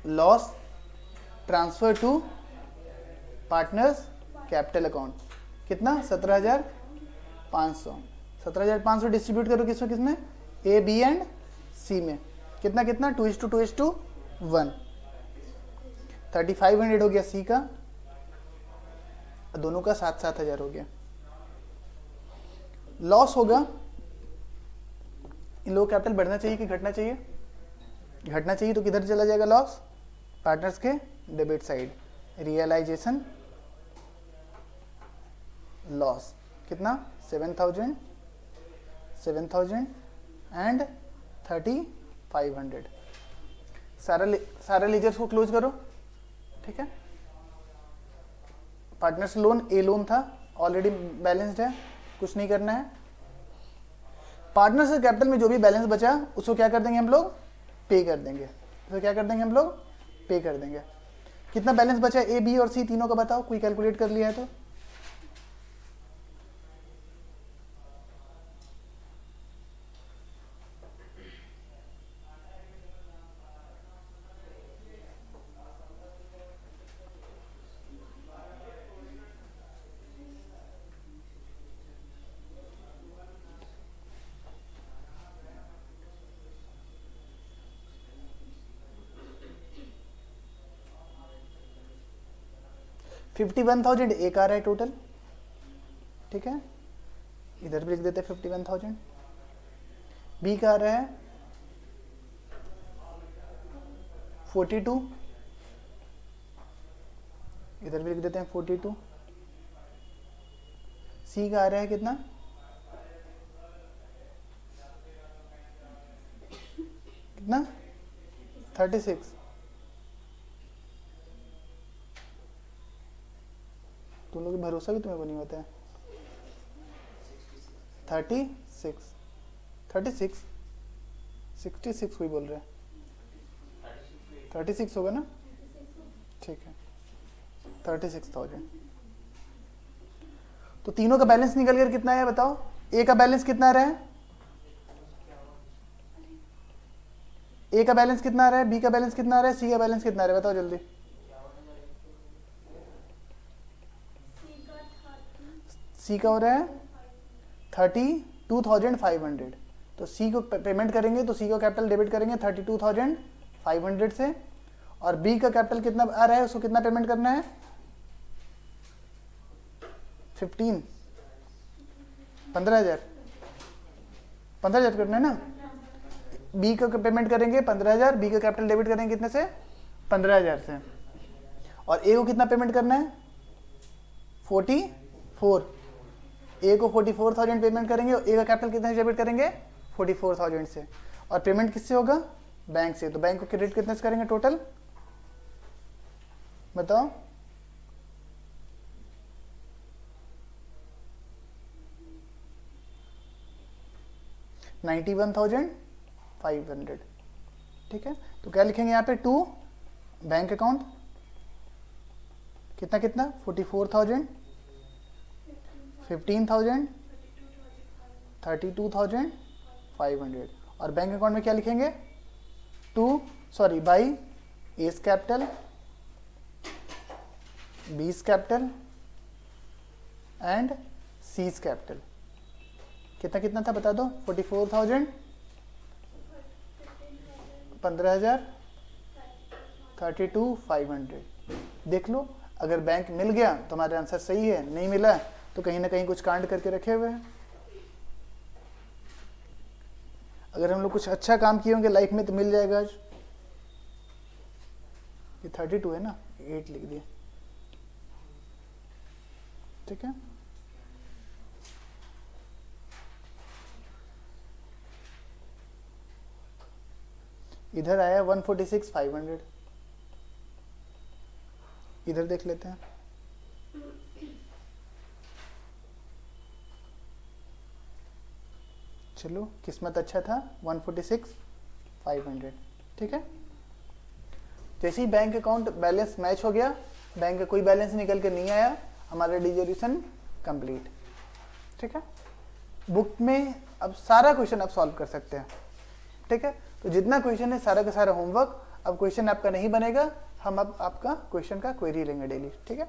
A: loss transfer to partners capital account, कितना 17,500। 17,500 डिस्ट्रीब्यूट करो किसमें किसमें, ए बी एंड सी में, कितना कितना 2:2:1। 3,500 हो गया सी का, दोनों का 7,000 हो गया। लॉस होगा, इन लोगों का कैपिटल बढ़ना चाहिए कि घटना चाहिए, घटना चाहिए। तो किधर चला जाएगा लॉस, पार्टनर्स के डेबिट साइड, रियलाइजेशन लॉस, कितना 7,000 एंड 3,500। सारा लेजर्स को क्लोज करो, ठीक है। पार्टनर्स लोन ए लोन था, ऑलरेडी बैलेंस्ड है, कुछ नहीं करना है। पार्टनर्स कैपिटल में जो भी बैलेंस बचा उसको क्या कर देंगे हम लोग, पे कर देंगे। तो क्या कर देंगे हम लोग, पे कर देंगे। कितना बैलेंस बचा ए बी और सी तीनों का बताओ, कोई कैलकुलेट कर लिया है तो? $51,000 एक आ रहा है टोटल, ठीक है, इधर भी लिख देते हैं 51,000। बी का आ रहा है 42, इधर भी लिख देते हैं 42। सी का आ रहा है कितना, कितना 36। तुम लोग भरोसा भी तुम्हें को नहीं होता है। 36 36 66 कोई बोल रहा है, 36 होगा ना, ठीक है 36,000। तो तीनों का बैलेंस निकल कर कितना है बताओ, ए का बैलेंस कितना आ रहा है, ए का बैलेंस कितना आ रहा है, बी का बैलेंस कितना आ रहा है, सी का बैलेंस कितना आ रहा है, बताओ जल्दी। सी का हो रहा है 32,500। तो सी को पेमेंट करेंगे तो सी को कैपिटल डेबिट करेंगे 32,500 से, और बी का कैपिटल कितना आ रहा है, उसको कितना पेमेंट करना है, 15,000 करना है ना। बी का पेमेंट करेंगे 15,000, बी का कैपिटल डेबिट करेंगे कितने से, 15,000 से, और ए को कितना पेमेंट करना है, 44। ए को 44,000 पेमेंट करेंगे और ए का कैपिटल कितने से डेबिट करेंगे, 44,000 से, और पेमेंट किससे होगा, बैंक से। तो बैंक को क्रेडिट कितने से करेंगे टोटल, बताओ। $91,500, ठीक है। तो क्या लिखेंगे यहाँ पे, टू बैंक अकाउंट कितना कितना 44,000, 15,000, 32,500, और बैंक अकाउंट में क्या लिखेंगे, बाई एस कैपिटल, बीस कैपिटल एंड सीज कैपिटल। कितना कितना था बता दो, 44,000, 15,000, 32,500। देख लो, अगर बैंक मिल गया तो हमारा आंसर सही है, नहीं मिला तो कहीं ना कहीं कुछ कांड करके रखे हुए हैं। अगर हम लोग कुछ अच्छा काम किए होंगे लाइफ में तो मिल जाएगा आज। ये 32 है ना, 8 लिख दिया, ठीक है। इधर आया 146,500, इधर देख लेते हैं। चलो किस्मत अच्छा था, 146,500, ठीक है। जैसे ही बैंक अकाउंट बैलेंस मैच हो गया, बैंक का कोई बैलेंस निकल के नहीं आया, हमारा रिजोल्यूशन कंप्लीट, ठीक है। बुक में अब सारा क्वेश्चन आप सॉल्व कर सकते हैं, ठीक है। तो जितना क्वेश्चन है सारा का सारा होमवर्क, अब क्वेश्चन आपका नहीं बनेगा, हम अब आपका क्वेश्चन का क्वेरी लेंगे डेली, ठीक है।